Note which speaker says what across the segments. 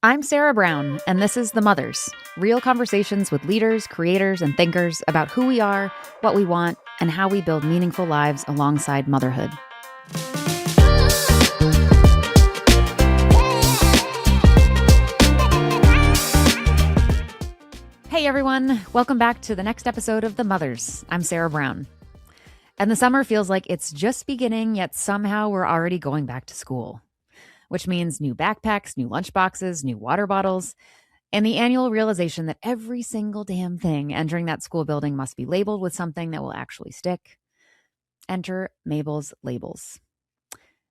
Speaker 1: I'm Sara Brown, and this is The Mothers, real conversations with leaders, creators, and thinkers about who we are, what we want, and how we build meaningful lives alongside motherhood. Hey everyone, welcome back to the next episode of The Mothers. I'm Sara Brown. And the summer feels like it's just beginning, yet somehow we're already going back to school. Which means new backpacks, new lunchboxes, new water bottles, and the annual realization that every single damn thing entering that school building must be labeled with something that will actually stick. Enter Mabel's Labels.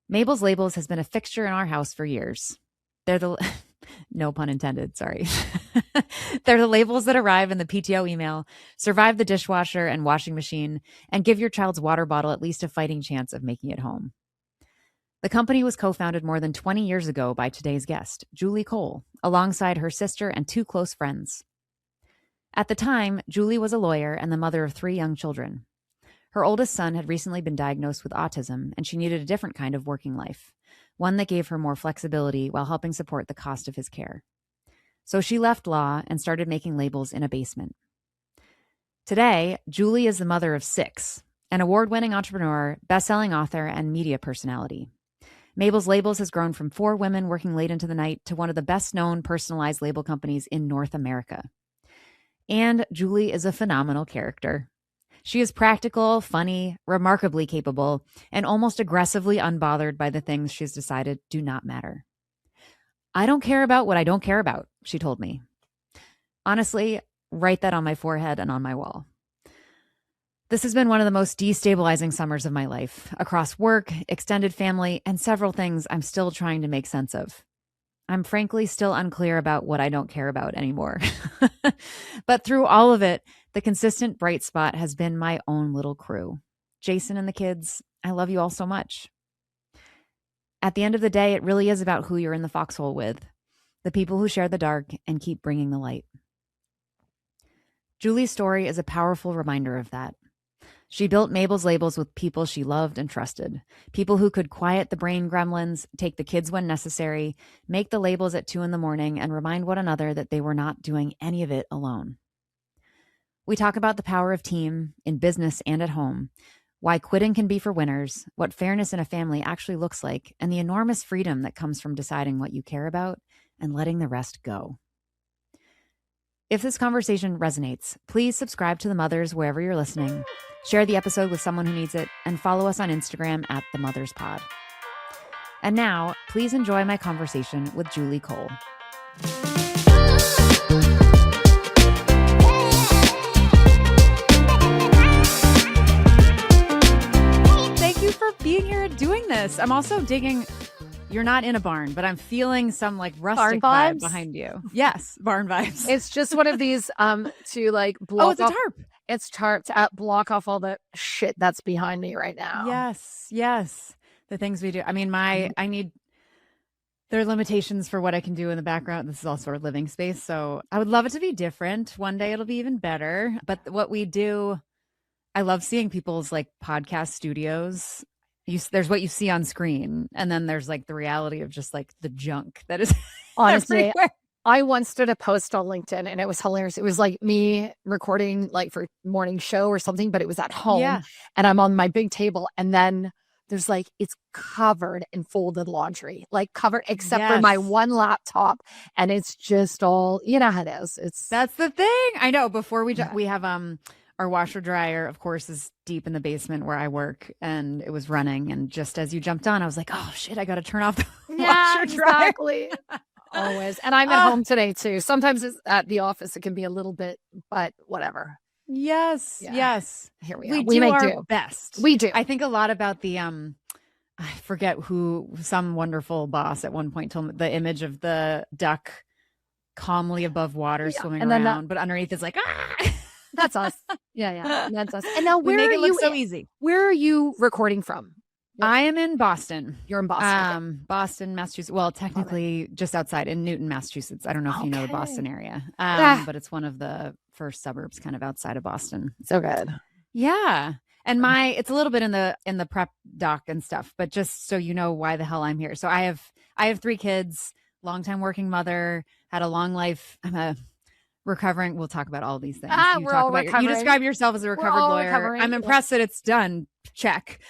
Speaker 1: Mabel's Labels has been a fixture in our house for years. They're the, no pun intended, sorry. They're the labels that arrive in the PTO email, survive the dishwasher and washing machine, and give your child's water bottle at least a fighting chance of making it home. The company was co-founded more than 20 years ago by today's guest, Julie Cole, alongside her sister and two close friends. At the time, Julie was a lawyer and the mother of 3 young children. Her oldest son had recently been diagnosed with autism, and she needed a different kind of working life, one that gave her more flexibility while helping support the cost of his care. So she left law and started making labels in a basement. Today, Julie is the mother of 6, an award-winning entrepreneur, best-selling author, and media personality. Mabel's Labels has grown from 4 women working late into the night to one of the best-known personalized label companies in North America. And Julie is a phenomenal character. She is practical, funny, remarkably capable, and almost aggressively unbothered by the things she's decided do not matter. I don't care about what I don't care about, she told me. Honestly, write that on my forehead and on my wall. This has been one of the most destabilizing summers of my life, across work, extended family, and several things I'm still trying to make sense of. I'm frankly still unclear about what I don't care about anymore. But through all of it, the consistent bright spot has been my own little crew. Jason and the kids, I love you all so much. At the end of the day, it really is about who you're in the foxhole with, the people who share the dark and keep bringing the light. Julie's story is a powerful reminder of that. She built Mabel's Labels with people she loved and trusted, people who could quiet the brain gremlins, take the kids when necessary, make the labels at 2 a.m, and remind one another that they were not doing any of it alone. We talk about the power of team in business and at home, why quitting can be for winners, what fairness in a family actually looks like, and the enormous freedom that comes from deciding what you care about and letting the rest go. If this conversation resonates, please subscribe to The Mothers wherever you're listening, share the episode with someone who needs it, and follow us on Instagram at TheMothersPod. And now, please enjoy my conversation with Julie Cole. Thank you for being here and doing this. I'm also digging... You're not in a barn, but I'm feeling some like rustic vibe behind you. Yes, barn vibes.
Speaker 2: It's just one of these to like block.
Speaker 1: Oh, it's a tarp.
Speaker 2: It's tarp to block off all the shit that's behind me right now.
Speaker 1: Yes. The things we do. I mean, there are limitations for what I can do in the background. This is also our living space. So I would love it to be different. One day it'll be even better. But what we do, I love seeing people's like podcast studios. There's what you see on screen, and then there's like the reality of just like the junk that is honestly everywhere.
Speaker 2: I once did a post on LinkedIn and it was hilarious. It was like me recording like for morning show or something, but it was at home and I'm on my big table, and then there's like, it's covered in folded laundry, like covered except for my one laptop, and it's just all, you know how it is.
Speaker 1: That's the thing. I know. Before we have our washer dryer, of course, is deep in the basement where I work, and it was running. And just as you jumped on, I was like, oh shit, I got to turn off the washer dryer.
Speaker 2: Exactly. Always. And I'm at home today too. Sometimes it's at the office. It can be a little bit, but whatever.
Speaker 1: Yes.
Speaker 2: Here we are.
Speaker 1: We make our best.
Speaker 2: We do.
Speaker 1: I think a lot about the, I forget some wonderful boss at one point told me the image of the duck calmly above water swimming around, but underneath is like, ah.
Speaker 2: That's us. Yeah. That's us. And now
Speaker 1: where are you? So easy.
Speaker 2: Where are you recording from?
Speaker 1: I am in Boston.
Speaker 2: You're in Boston.
Speaker 1: Okay. Boston, Massachusetts. Well, technically just outside in Newton, Massachusetts. I don't know if you know the Boston area, but it's one of the first suburbs kind of outside of Boston.
Speaker 2: So good.
Speaker 1: Yeah. And it's a little bit in the prep doc and stuff, but just so you know why the hell I'm here. So I have 3 kids, longtime working mother, had a long life. I'm a recovering. We'll talk about all these things.
Speaker 2: We're all recovering.
Speaker 1: You describe yourself as a recovered lawyer. Recovering. I'm impressed that it's done. Check.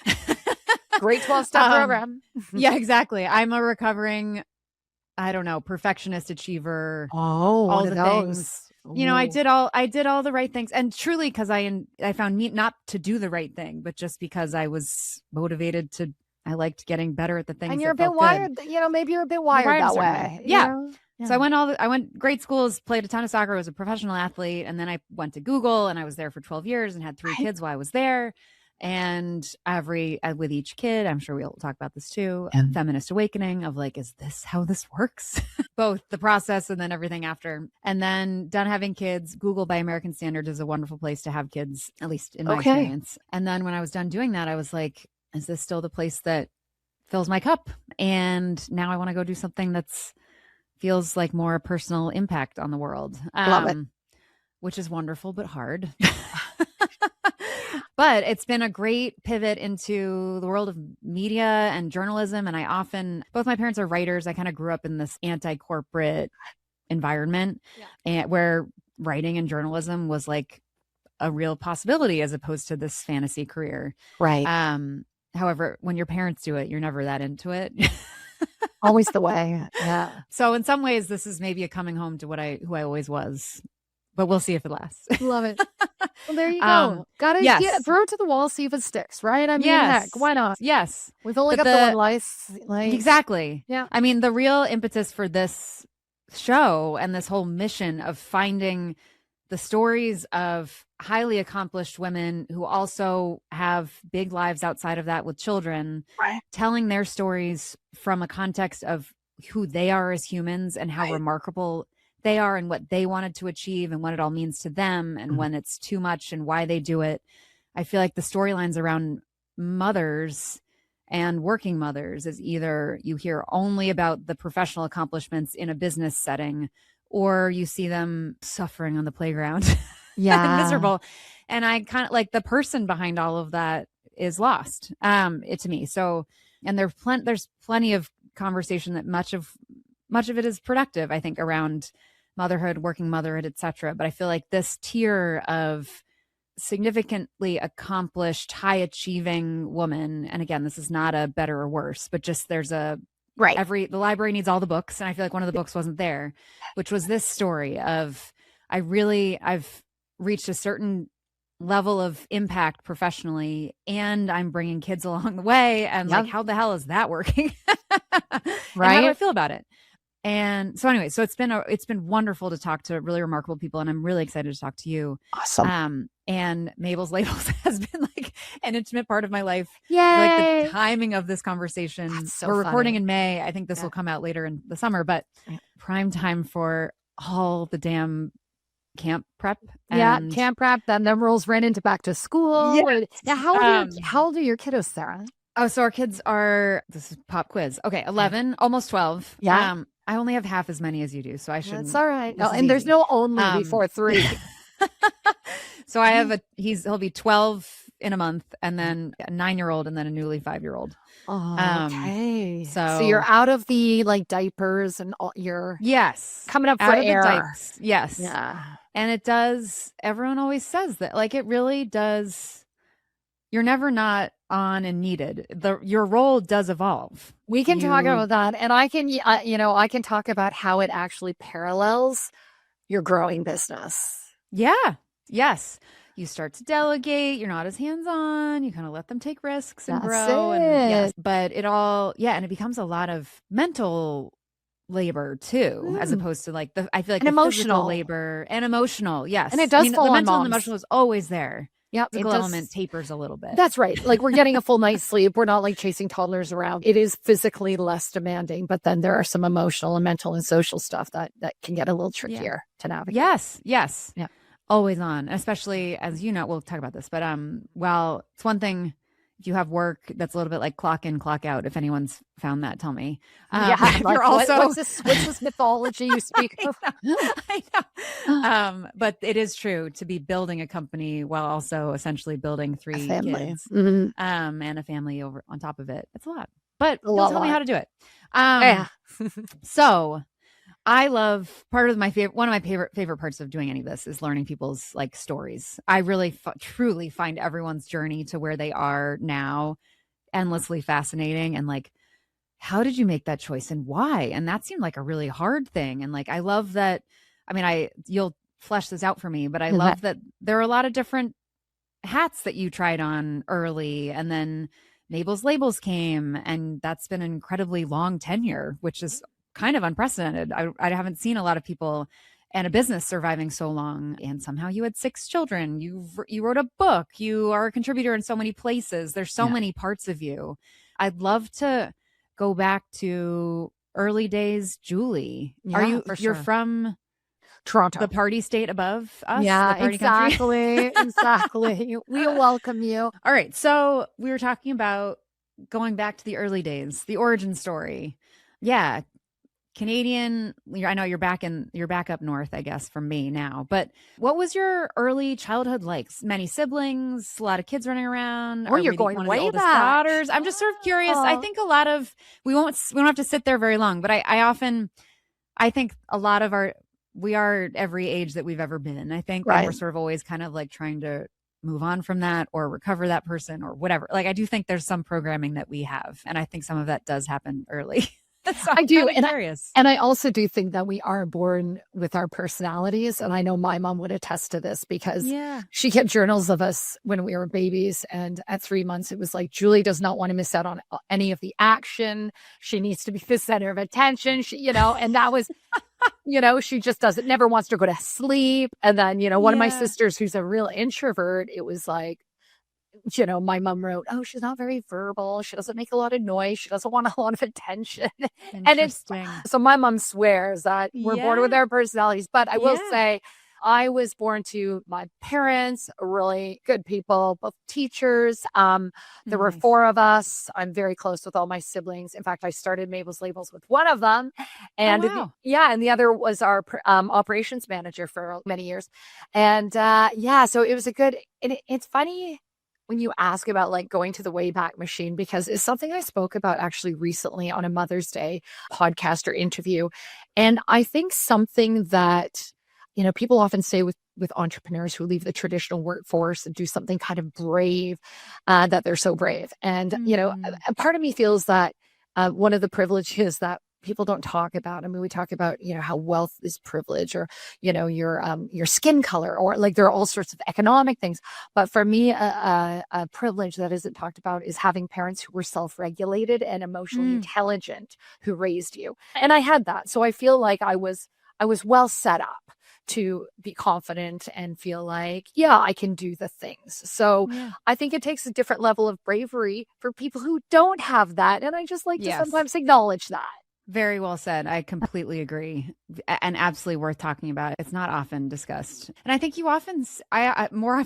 Speaker 2: Great 12-step program.
Speaker 1: Yeah, exactly. I'm a recovering, I don't know, perfectionist achiever.
Speaker 2: Oh,
Speaker 1: all the things. You know, I did all the right things, and truly because I found me not to do the right thing, but just because I was motivated to. I liked getting better at the things.
Speaker 2: And you're a bit wired. Good. You know, maybe you're a bit wired that way.
Speaker 1: Yeah. So I went great schools, played a ton of soccer, was a professional athlete, and then I went to Google, and I was there for 12 years and had 3 kids while I was there. And with each kid, I'm sure we'll talk about this too, feminist awakening of like, is this how this works? Both the process and then everything after. And then done having kids, Google by American standards is a wonderful place to have kids, at least in my experience. And then when I was done doing that, I was like, is this still the place that fills my cup? And now I want to go do something that's feels like more personal impact on the world.
Speaker 2: Love it.
Speaker 1: Which is wonderful, but hard. But it's been a great pivot into the world of media and journalism. And both my parents are writers. I kind of grew up in this anti-corporate environment and where writing and journalism was like a real possibility as opposed to this fantasy career.
Speaker 2: Right.
Speaker 1: However, when your parents do it, you're never that into it.
Speaker 2: Always the way. Yeah.
Speaker 1: So in some ways, this is maybe a coming home to who I always was. But we'll see if it lasts.
Speaker 2: Love it. Well, there you go. Gotta throw it to the wall, see if it sticks, right? I mean, heck, why not?
Speaker 1: Yes.
Speaker 2: We've only got the one life.
Speaker 1: Exactly.
Speaker 2: Yeah.
Speaker 1: I mean, the real impetus for this show and this whole mission of finding the stories of highly accomplished women who also have big lives outside of that with children, telling their stories from a context of who they are as humans and how remarkable they are and what they wanted to achieve and what it all means to them and when it's too much and why they do it. I feel like the storylines around mothers and working mothers is either you hear only about the professional accomplishments in a business setting or you see them suffering on the playground. And miserable. And I kind of like the person behind all of that is lost to me. So, and there's plenty of conversation that much of it is productive, I think, around motherhood, working motherhood, etc. But I feel like this tier of significantly accomplished, high achieving woman, and again, this is not a better or worse, but just there's the library needs all the books. And I feel like one of the books wasn't there, which was this story of I've reached a certain level of impact professionally and I'm bringing kids along the way. And like, how the hell is that working? Right. How do I feel about it? And so anyway, so it's been wonderful to talk to really remarkable people. And I'm really excited to talk to you.
Speaker 2: Awesome.
Speaker 1: And Mabel's Labels has been like an intimate part of my life.
Speaker 2: Yay.
Speaker 1: Like the timing of this conversation.
Speaker 2: So
Speaker 1: we're recording in May. I think this will come out later in the summer, but prime time for all the damn camp prep. And
Speaker 2: camp prep. Then rolls right into back to school.
Speaker 1: Yes.
Speaker 2: Now, how old are your kiddos, Sarah?
Speaker 1: Oh, so our kids are, this is pop quiz. Okay. 11, almost 12.
Speaker 2: Yeah.
Speaker 1: I only have half as many as you do, so I shouldn't.
Speaker 2: That's all right. No, and there's no only before 3.
Speaker 1: So I have he'll be 12 in a month, and then a 9-year-old, and then a newly 5-year-old.
Speaker 2: Oh, okay.
Speaker 1: So
Speaker 2: you're out of the like diapers and all you're coming up for
Speaker 1: out
Speaker 2: air.
Speaker 1: Of the diapers. Yes.
Speaker 2: Yeah.
Speaker 1: And it does. Everyone always says that, like, it really does. You're never not on and needed. Your role does evolve.
Speaker 2: We can talk about that, and I can talk about how it actually parallels your growing business.
Speaker 1: Yeah. Yes. You start to delegate. You're not as hands-on. You kind of let them take risks and grow. And but it all, and it becomes a lot of mental labor too, as opposed to like I feel like the
Speaker 2: emotional
Speaker 1: physical labor and emotional. Yes.
Speaker 2: And it does fall
Speaker 1: the
Speaker 2: on
Speaker 1: mental
Speaker 2: moms.
Speaker 1: and emotional is always there.
Speaker 2: Yeah,
Speaker 1: physical element tapers a little bit.
Speaker 2: That's right. Like we're getting a full night's sleep. We're not like chasing toddlers around. It is physically less demanding, but then there are some emotional and mental and social stuff that can get a little trickier to navigate.
Speaker 1: Yes.
Speaker 2: Yeah.
Speaker 1: Always on, especially as you know, we'll talk about this, but well, it's one thing if you have work that's a little bit like clock in, clock out. If anyone's found that, tell me.
Speaker 2: Like,
Speaker 1: you're also
Speaker 2: what's this mythology you speak of?
Speaker 1: I know. But it is true to be building a company while also essentially building 3 kids, and a family over on top of it. It's a lot. but you'll tell me how to do it.
Speaker 2: Yeah.
Speaker 1: So I love one of my favorite parts of doing any of this is learning people's like stories. I really truly find everyone's journey to where they are now endlessly fascinating. And like, how did you make that choice and why? And that seemed like a really hard thing. And like, I love that. I mean, you'll flesh this out for me, but I love that there are a lot of different hats that you tried on early, and then Mabel's labels came, and that's been an incredibly long tenure, which is kind of unprecedented. I haven't seen a lot of people and a business surviving so long. And somehow you had 6 children. You wrote a book. You are a contributor in so many places. There's so many parts of you. I'd love to go back to early days, Julie. You're from
Speaker 2: Toronto,
Speaker 1: the party state above us?
Speaker 2: Yeah,
Speaker 1: the party
Speaker 2: exactly. Exactly. We welcome you.
Speaker 1: All right. So we were talking about going back to the early days, the origin story. Yeah. Canadian. I know you're back up north, I guess, from me now. But what was your early childhood like? Many siblings, a lot of kids running around.
Speaker 2: Oh, you're going
Speaker 1: one
Speaker 2: way
Speaker 1: of the oldest
Speaker 2: back.
Speaker 1: daughters. I'm just sort of curious. I think a lot of we don't have to sit there very long, but I think a lot of we are every age that we've ever been. I think and we're sort of always kind of like trying to move on from that or recover that person or whatever. Like I do think there's some programming that we have, and I think some of that does happen early. So
Speaker 2: I do.
Speaker 1: And
Speaker 2: I also do think that we are born with our personalities. And I know my mom would attest to this because she kept journals of us when we were babies. And at 3 months, it was like, Julie does not want to miss out on any of the action. She needs to be the center of attention. And that was, she just never wants to go to sleep. And then, one of my sisters who's a real introvert, it was like, my mom wrote, oh, she's not very verbal. She doesn't make a lot of noise. She doesn't want a lot of attention. And so my mom swears that we're born with our personalities. But I will say, I was born to my parents, really good people, both teachers. There were 4 of us. I'm very close with all my siblings. In fact, I started Mabel's Labels with one of them. And and the other was our operations manager for many years. And so it was it's funny when you ask about like going to the Wayback Machine, because it's something I spoke about actually recently on a Mother's Day podcast or interview. And I think something that, people often say with entrepreneurs who leave the traditional workforce and do something kind of brave, that they're so brave. And, a part of me feels that one of the privileges that people don't talk about. I mean, we talk about, how wealth is privilege or, your skin color, or like there are all sorts of economic things. But for me, a privilege that isn't talked about is having parents who were self-regulated and emotionally intelligent who raised you. And I had that. So I feel like I was well set up to be confident and feel like, I can do the things. So I think it takes a different level of bravery for people who don't have that. And I just like to sometimes acknowledge that.
Speaker 1: Very well said. I completely agree, and absolutely worth talking about. It's not often discussed. And I think more often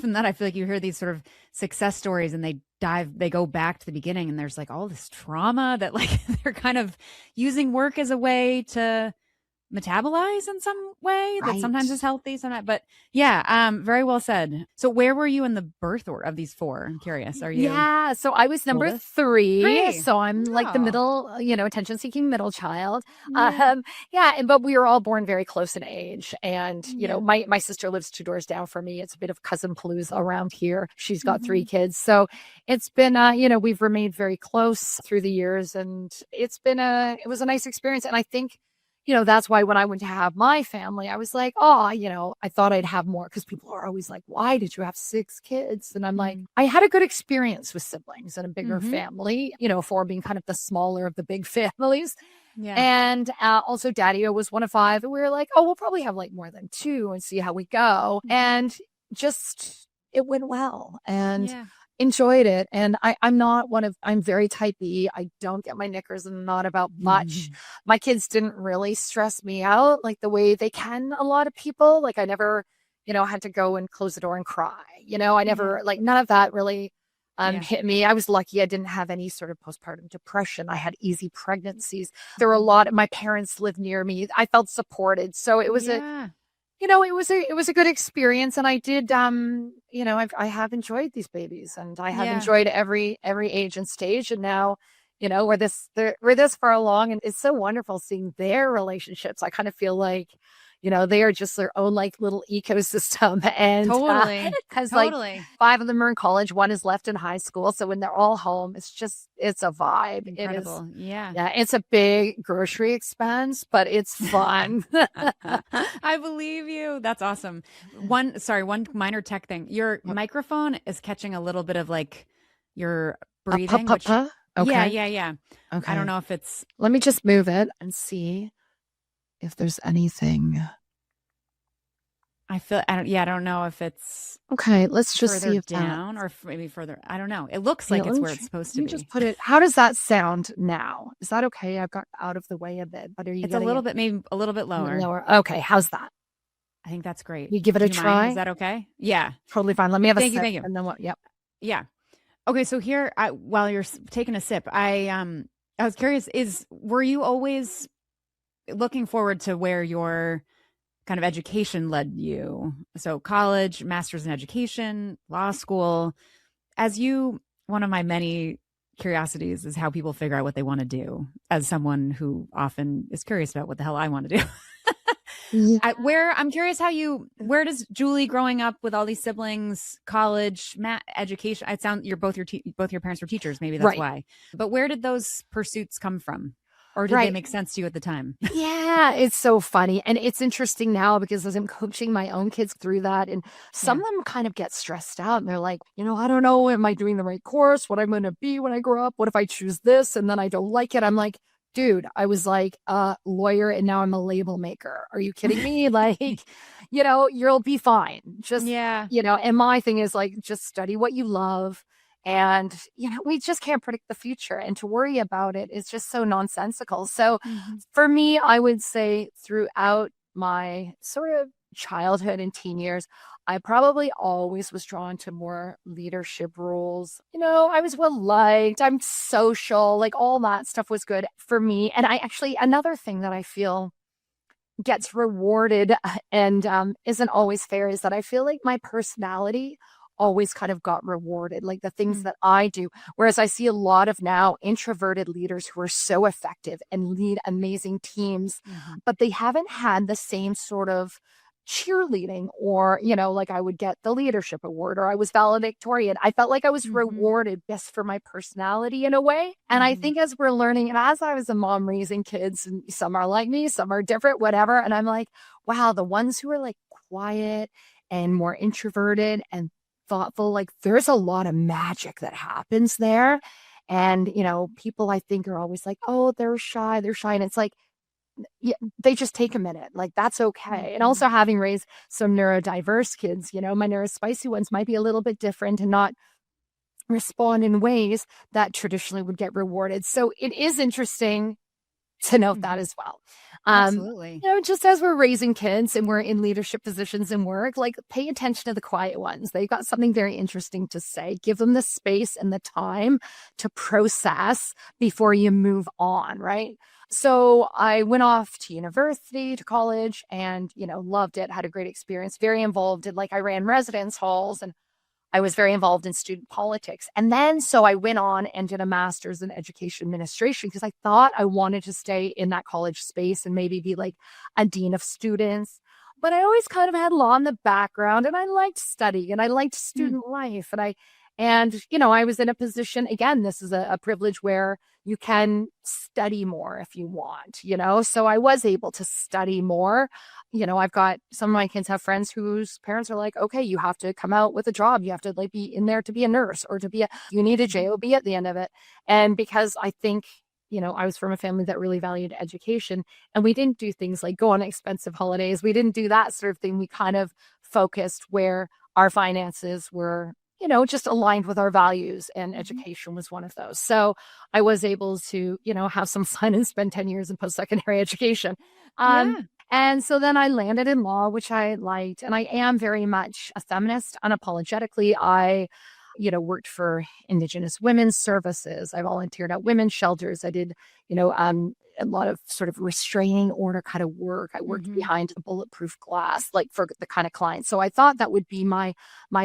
Speaker 1: than that, I feel like you hear these sort of success stories and they go back to the beginning, and there's like all this trauma that like they're kind of using work as a way to metabolize in some way that sometimes is healthy, sometimes. But very well said. So where were you in the birth order of these 4? I'm curious. Are you?
Speaker 2: Yeah. So I was number 3. So I'm like the middle, attention-seeking middle child. But we were all born very close in age. And, my sister lives 2 doors down from me. It's a bit of cousin palooza around here. She's got 3 kids. So it's been, we've remained very close through the years, and it was a nice experience. And I think, that's why when I went to have my family, I was like, I thought I'd have more, because people are always like, why did you have 6 kids? And I'm like, I had a good experience with siblings and a bigger family, 4 being kind of the smaller of the big families. Yeah. And also Daddy was one of 5. And we were like, we'll probably have like more than 2 and see how we go. And just, it went well. And enjoyed it. And I'm very type E. I don't get my knickers and not about much. My kids didn't really stress me out like the way they can a lot of people. Like I never, had to go and close the door and cry. I never like none of that really hit me. I was lucky I didn't have any sort of postpartum depression. I had easy pregnancies. There were a lot of my parents lived near me. I felt supported. So it was it was a good experience. And I did, I have enjoyed these babies, and I have enjoyed every age and stage. And now, we're this far along, and it's so wonderful seeing their relationships. I kind of feel like, they are just their own like little ecosystem. And
Speaker 1: Totally.
Speaker 2: because
Speaker 1: Totally.
Speaker 2: 5 of them are in college, 1 is left in high school. So when they're all home, it's a vibe.
Speaker 1: Incredible. Yeah.
Speaker 2: Yeah, it's a big grocery expense, but it's fun.
Speaker 1: I believe you. That's awesome. One minor tech thing. Your microphone is catching a little bit of like your breathing.
Speaker 2: Okay.
Speaker 1: Yeah.
Speaker 2: Okay.
Speaker 1: I don't know if it's.
Speaker 2: Let me just move it and see if there's anything.
Speaker 1: I don't know if it's.
Speaker 2: Okay, let's just see if
Speaker 1: down or maybe further. I don't know. It looks like it's where it's supposed to be.
Speaker 2: Just put it. How does that sound now? Is that okay? I've got out of the way a bit, but
Speaker 1: it's a little bit, maybe a little bit lower.
Speaker 2: Lower. Okay, how's that?
Speaker 1: I think that's great.
Speaker 2: You give it a try.
Speaker 1: Mind? Is that okay? Yeah,
Speaker 2: totally fine. Let me have a sip.
Speaker 1: Thank you.
Speaker 2: And then what? Yep.
Speaker 1: Yeah. Okay. So here, while you're taking a sip, I was curious: were you always looking forward to where your kind of education led you? So college, master's in education, law school. One of my many curiosities is how people figure out what they want to do, as someone who often is curious about what the hell I want to do.
Speaker 2: Yeah.
Speaker 1: I'm curious where does Julie growing up with all these siblings, college, education, both your parents were teachers. Maybe that's why, but where did those pursuits come from? Or did they make sense to you at the time?
Speaker 2: Yeah, it's so funny. And it's interesting now because as I'm coaching my own kids through that, and some of them kind of get stressed out and they're like, I don't know, am I doing the right course? What I'm going to be when I grow up? What if I choose this and then I don't like it? I'm like, dude, I was like a lawyer and now I'm a label maker. Are you kidding me? Like, you'll be fine. Just, and my thing is like, just study what you love. And, we just can't predict the future, and to worry about it is just so nonsensical. So for me, I would say throughout my sort of childhood and teen years, I probably always was drawn to more leadership roles. I was well liked, I'm social, like all that stuff was good for me. And another thing that I feel gets rewarded and isn't always fair is that I feel like my personality always kind of got rewarded, like the things that I do. Whereas I see a lot of now introverted leaders who are so effective and lead amazing teams, but they haven't had the same sort of cheerleading or, like I would get the leadership award or I was valedictorian. I felt like I was rewarded just for my personality in a way. And I think as we're learning, and as I was a mom raising kids, and some are like me, some are different, whatever. And I'm like, wow, the ones who are like quiet and more introverted and thoughtful, like there's a lot of magic that happens there. And people I think are always like, oh, they're shy, and it's like, they just take a minute, like that's okay. And also having raised some neurodiverse kids, my neurospicy ones might be a little bit different and not respond in ways that traditionally would get rewarded. So it is interesting to note that as well.
Speaker 1: Absolutely.
Speaker 2: Just as we're raising kids and we're in leadership positions in work, like pay attention to the quiet ones. They've got something very interesting to say. Give them the space and the time to process before you move on, right? So I went off to university, to college, and, loved it, had a great experience, very involved in, I ran residence halls, and I was very involved in student politics. And then, so I went on and did a master's in education administration because I thought I wanted to stay in that college space and maybe be like a dean of students. But I always kind of had law in the background, and I liked study and I liked student life. And I was in a position, again, this is a privilege where you can study more if you want, so I was able to study more. I've got some of my kids have friends whose parents are like, okay, you have to come out with a job. You have to be in there to be a nurse or you need a job at the end of it. And because I think, I was from a family that really valued education, and we didn't do things like go on expensive holidays. We didn't do that sort of thing. We kind of focused where our finances were, just aligned with our values, and education was one of those. So I was able to, have some fun and spend 10 years in post-secondary education. And so then I landed in law, which I liked, and I am very much a feminist, unapologetically. I, worked for Indigenous women's services. I volunteered at women's shelters. I did, a lot of sort of restraining order kind of work. I worked behind a bulletproof glass, like for the kind of clients. So I thought that would be my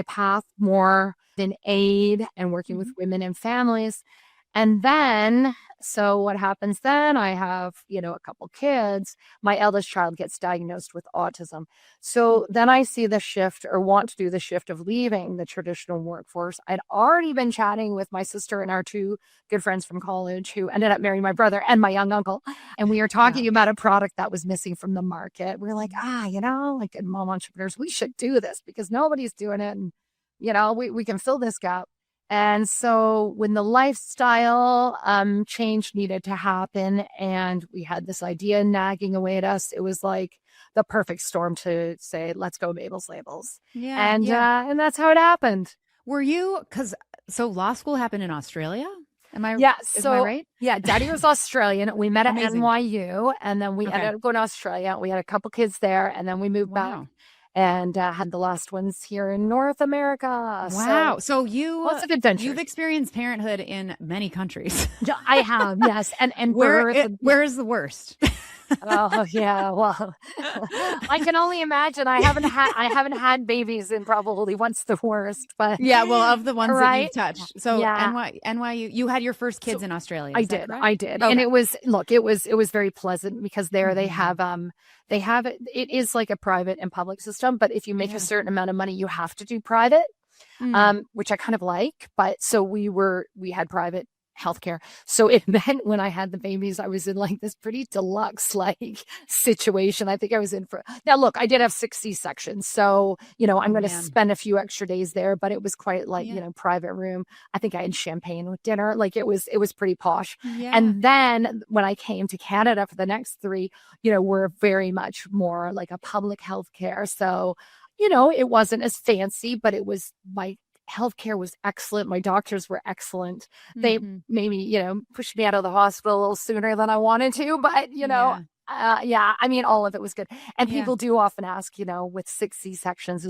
Speaker 2: path, more than aid and working with women and families. And then, so what happens then? I have, a couple kids. My eldest child gets diagnosed with autism. So then I see the shift or want to do the shift of leaving the traditional workforce. I'd already been chatting with my sister and our two good friends from college who ended up marrying my brother and my young uncle. And we were talking about a product that was missing from the market. We were like, like good mom entrepreneurs, we should do this because nobody's doing it. And, we can fill this gap. And so when the lifestyle change needed to happen and we had this idea nagging away at us, it was like the perfect storm to say, let's go Mabel's Labels. And that's how it happened.
Speaker 1: Were you, so law school happened in Australia? Am I right?
Speaker 2: Yeah, Daddy was Australian. We met at NYU and then we ended up going to Australia. We had a couple kids there and then we moved back. And had the last ones here in North America.
Speaker 1: Wow. So
Speaker 2: lots of adventures.
Speaker 1: You've experienced parenthood in many countries.
Speaker 2: I have, yes. And
Speaker 1: where is the worst?
Speaker 2: Oh yeah. Well, I can only imagine. I haven't had babies in probably once the worst, but
Speaker 1: of the ones that you've touched. So NYU, you had your first kids in Australia.
Speaker 2: I did. Okay. And it was very pleasant because there they have it is like a private and public system, but if you make a certain amount of money, you have to do private, which I kind of like. But so we had private healthcare. So it meant when I had the babies, I was in like this pretty deluxe situation. I think I was in now look, I did have 6 C-sections. So, I'm going to spend a few extra days there, but it was quite private room. I think I had champagne with dinner. Like it was pretty posh. Yeah. And then when I came to Canada for the next 3, we're very much more like a public healthcare. So, it wasn't as fancy, but it was healthcare was excellent. My doctors were excellent. They made me, pushed me out of the hospital a little sooner than I wanted to, but I mean, all of it was good. And people do often ask, with 6 C-sections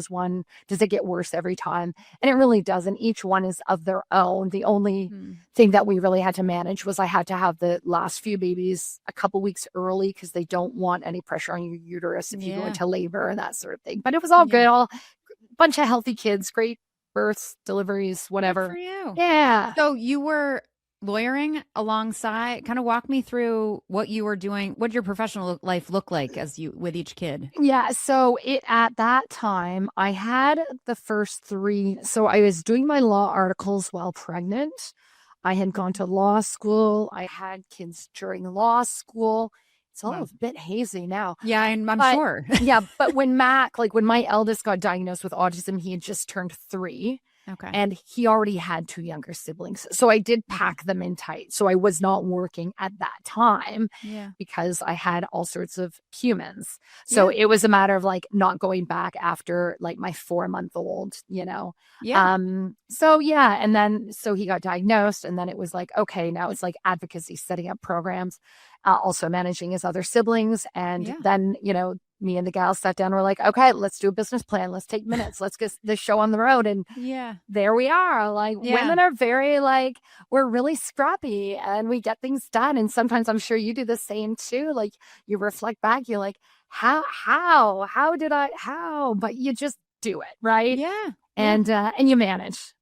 Speaker 2: does it get worse every time? And it really doesn't. Each one is of their own. The only thing that we really had to manage was I had to have the last few babies a couple weeks early because they don't want any pressure on your uterus if you go into labor and that sort of thing. But it was all good. All bunch of healthy kids, great births, deliveries, whatever.
Speaker 1: Good for you.
Speaker 2: Yeah.
Speaker 1: So you were lawyering alongside. Kind of walk me through what you were doing. What did your professional life look like with each kid?
Speaker 2: Yeah. So at that time, I had the first 3. So I was doing my law articles while pregnant. I had gone to law school. I had kids during law school. It's all a bit hazy now.
Speaker 1: Yeah, I'm sure.
Speaker 2: But when my eldest got diagnosed with autism, he had just turned 3.
Speaker 1: Okay.
Speaker 2: And he already had 2 younger siblings. So I did pack them in tight. So I was not working at that time because I had all sorts of humans. So it was a matter of not going back after my 4-month-old, Yeah. And then, so he got diagnosed and then it was okay, now it's advocacy, setting up programs, also managing his other siblings. And then, me and the gals sat down and we're like, okay, let's do a business plan. Let's take minutes. Let's get this show on the road. And there we are. Women are very we're really scrappy and we get things done. And sometimes I'm sure you do the same too. You reflect back, you're like, how, but you just do it. Right.
Speaker 1: Yeah.
Speaker 2: And you manage.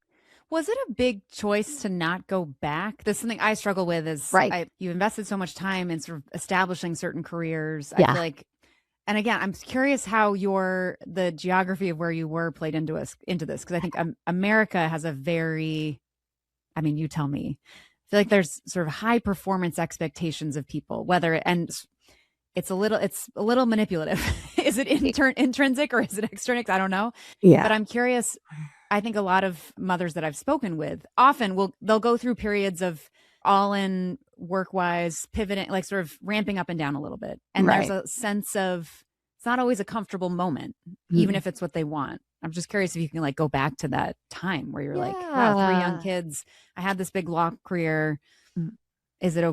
Speaker 1: Was it a big choice to not go back? This is something I struggle with is you invested so much time in sort of establishing certain careers. I feel like, and again, I'm curious how the geography of where you were played into this, because I think America has a very, you tell me, I feel like there's sort of high performance expectations of people, and it's a little manipulative. Is it intrinsic or is it extrinsic? I don't know.
Speaker 2: Yeah.
Speaker 1: But I'm curious. I think a lot of mothers that I've spoken with often they'll go through periods of all in work-wise, pivoting, sort of ramping up and down a little bit. And there's a sense of, it's not always a comfortable moment, even if it's what they want. I'm just curious if you can go back to that time where you're wow, 3 young kids. I had this big law career. Is it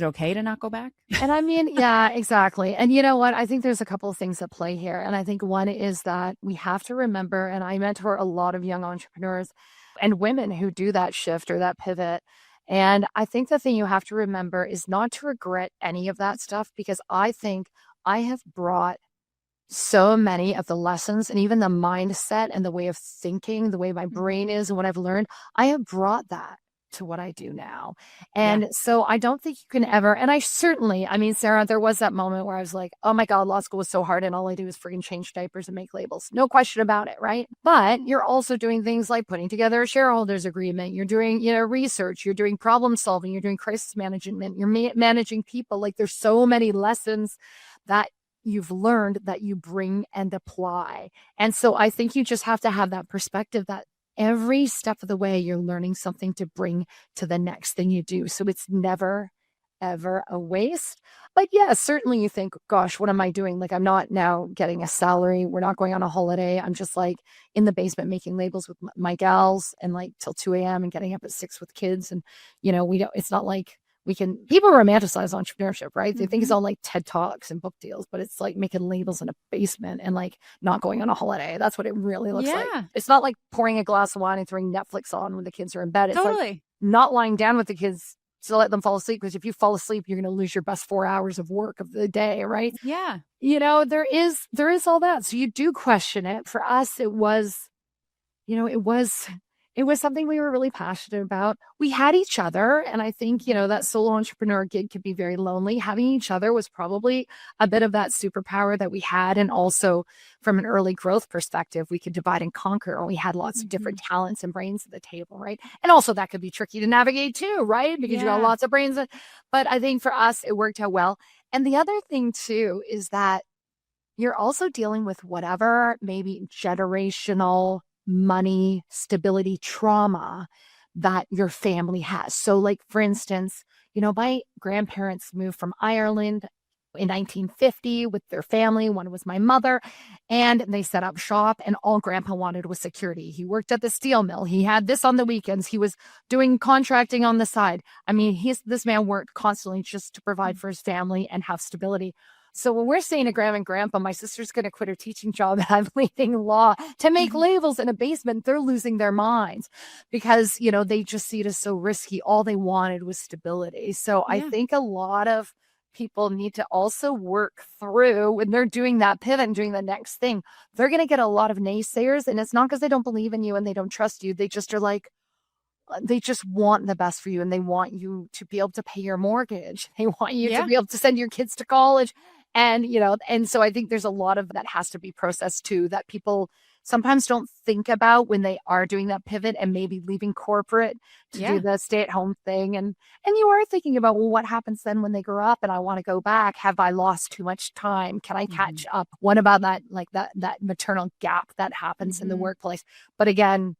Speaker 1: okay to not go back?
Speaker 2: And yeah, exactly. And you know what? I think there's a couple of things at play here. And I think one is that we have to remember, and I mentor a lot of young entrepreneurs and women who do that shift or that pivot. And I think the thing you have to remember is not to regret any of that stuff, because I think I have brought so many of the lessons and even the mindset and the way of thinking, the way my brain is and what I've learned, I have brought that to what I do now. And so I don't think you can ever, and I mean, Sarah, there was that moment where I was like, oh my God, law school was so hard and all I do is freaking change diapers and make labels. No question about it, right? But you're also doing things like putting together a shareholders agreement. You're doing, research, you're doing problem solving, you're doing crisis management, you're managing people. Like there's so many lessons that you've learned that you bring and apply. And so I think you just have to have that perspective that every step of the way, you're learning something to bring to the next thing you do. So it's never, ever a waste. But yeah, certainly you think, gosh, what am I doing? Like, I'm not now getting a salary. We're not going on a holiday. I'm just like in the basement making labels with my gals and like till 2 a.m. and getting up at 6 with kids. And, it's not like people romanticize entrepreneurship, right? They think it's all like TED Talks and book deals, but it's like making labels in a basement and like not going on a holiday. That's what it really looks like. It's not like pouring a glass of wine and throwing Netflix on when the kids are in bed. It's like not lying down with the kids to let them fall asleep, because if you fall asleep, you're going to lose your best 4 hours of work of the day, right?
Speaker 1: Yeah.
Speaker 2: There is all that. So you do question it. For us, it was something we were really passionate about. We had each other. And I think, that solo entrepreneur gig could be very lonely. Having each other was probably a bit of that superpower that we had. And also from an early growth perspective, we could divide and conquer. And we had lots of different talents and brains at the table, right? And also that could be tricky to navigate too, right? Because you got lots of brains. But I think for us, it worked out well. And the other thing too is that you're also dealing with whatever maybe generational money, stability, trauma that your family has. So like, for instance, my grandparents moved from Ireland in 1950 with their family. One was my mother, and they set up shop, and all grandpa wanted was security. He worked at the steel mill. He had this on the weekends. He was doing contracting on the side. I mean, this man worked constantly just to provide for his family and have stability. So when we're saying to grandma and grandpa, my sister's going to quit her teaching job and I'm leaving law to make labels in a basement, they're losing their minds because, they just see it as so risky. All they wanted was stability. So I think a lot of people need to also work through when they're doing that pivot and doing the next thing. They're going to get a lot of naysayers, and it's not because they don't believe in you and they don't trust you. They just are like, they just want the best for you, and they want you to be able to pay your mortgage. They want you to be able to send your kids to college. And, and so I think there's a lot of that has to be processed too, that people sometimes don't think about when they are doing that pivot and maybe leaving corporate to do the stay-at-home thing. And you are thinking about, well, what happens then when they grow up and I want to go back? Have I lost too much time? Can I catch up? What about that, like that maternal gap that happens in the workplace? But again,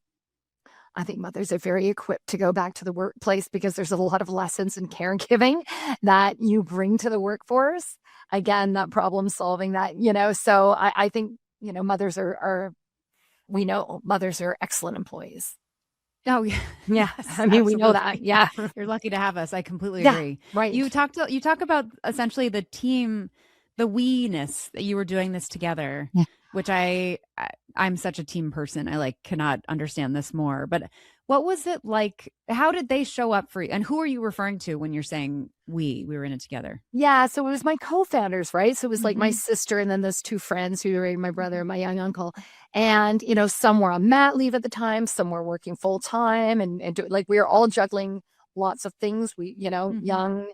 Speaker 2: I think mothers are very equipped to go back to the workplace because there's a lot of lessons in caregiving that you bring to the workforce. Again, that problem solving that, so I think, mothers we know mothers are excellent employees.
Speaker 1: Oh, yeah.
Speaker 2: Yeah. I mean, we know that. Yeah.
Speaker 1: You're lucky to have us. I completely agree.
Speaker 2: Right.
Speaker 1: You talk about essentially the team, the we-ness that you were doing this together, which I'm such a team person. I cannot understand this more, but what was it like? How did they show up for you? And who are you referring to when you're saying we were in it together?
Speaker 2: Yeah. So it was my co-founders, right? So it was like my sister and then those two friends who were my brother and my young uncle. And, some were on mat leave at the time, some were working full time and we were all juggling lots of things. We, young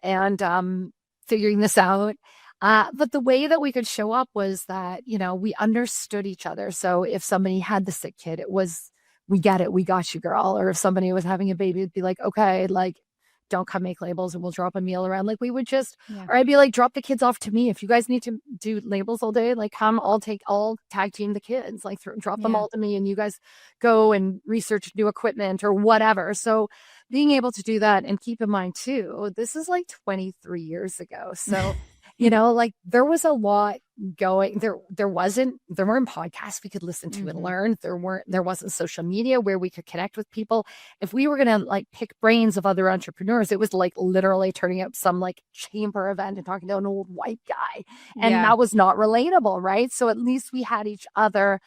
Speaker 2: and figuring this out. But the way that we could show up was that, we understood each other. So if somebody had the sick kid, it was, we get it. We got you, girl. Or if somebody was having a baby, it'd be like, okay, don't come make labels and we'll drop a meal around. We would just, or I'd be like, drop the kids off to me. If you guys need to do labels all day, come, I'll tag team the kids, drop them all to me and you guys go and research new equipment or whatever. So being able to do that, and keep in mind too, this is 23 years ago. So there was a lot going there. There weren't podcasts we could listen to and learn. There wasn't social media where we could connect with people. If we were going to pick brains of other entrepreneurs, it was literally turning up some chamber event and talking to an old white guy. And that was not relatable. Right. So at least we had each other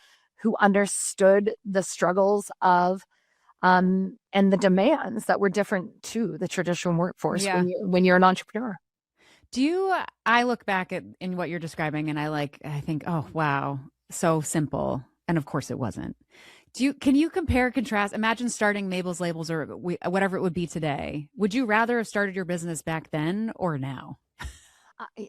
Speaker 2: who understood the struggles of, and the demands that were different to the traditional workforce when you're an entrepreneur.
Speaker 1: I look back in what you're describing and I think, oh, wow, so simple. And of course it wasn't. Can you compare, contrast, imagine starting Mabel's Labels or whatever it would be today. Would you rather have started your business back then or now?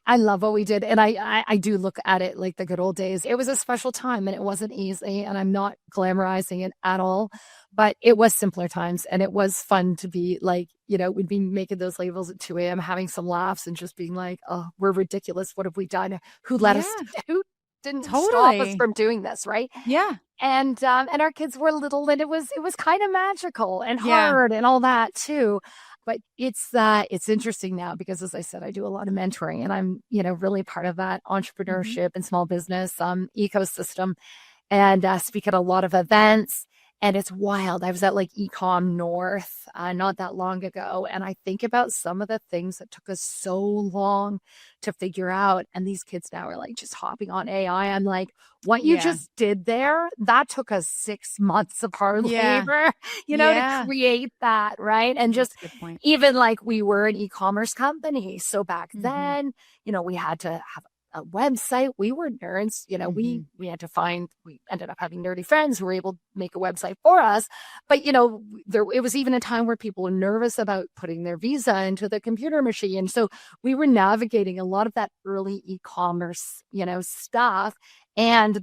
Speaker 2: I love what we did. And I do look at it like the good old days. It was a special time and it wasn't easy. And I'm not glamorizing it at all, but it was simpler times. And it was fun to be like, we'd be making those labels at 2 a.m., having some laughs and just being like, oh, we're ridiculous. What have we done? Who let us, who didn't stop us from doing this, right?
Speaker 1: Yeah.
Speaker 2: And our kids were little and it was kind of magical and hard and all that too. But it's interesting now because, as I said, I do a lot of mentoring and I'm, really part of that entrepreneurship and small business ecosystem and speak at a lot of events. And it's wild. I was at like Ecom North not that long ago. And I think about some of the things that took us so long to figure out. And these kids now are like just hopping on AI. I'm like, what you just did there, that took us 6 months of hard labor, to create that. Right. And just even like we were an e-commerce company. So back then, we had to have a website. We were nerds, we had to we ended up having nerdy friends who were able to make a website for us. But, it was even a time where people were nervous about putting their visa into the computer machine. So we were navigating a lot of that early e-commerce, stuff. And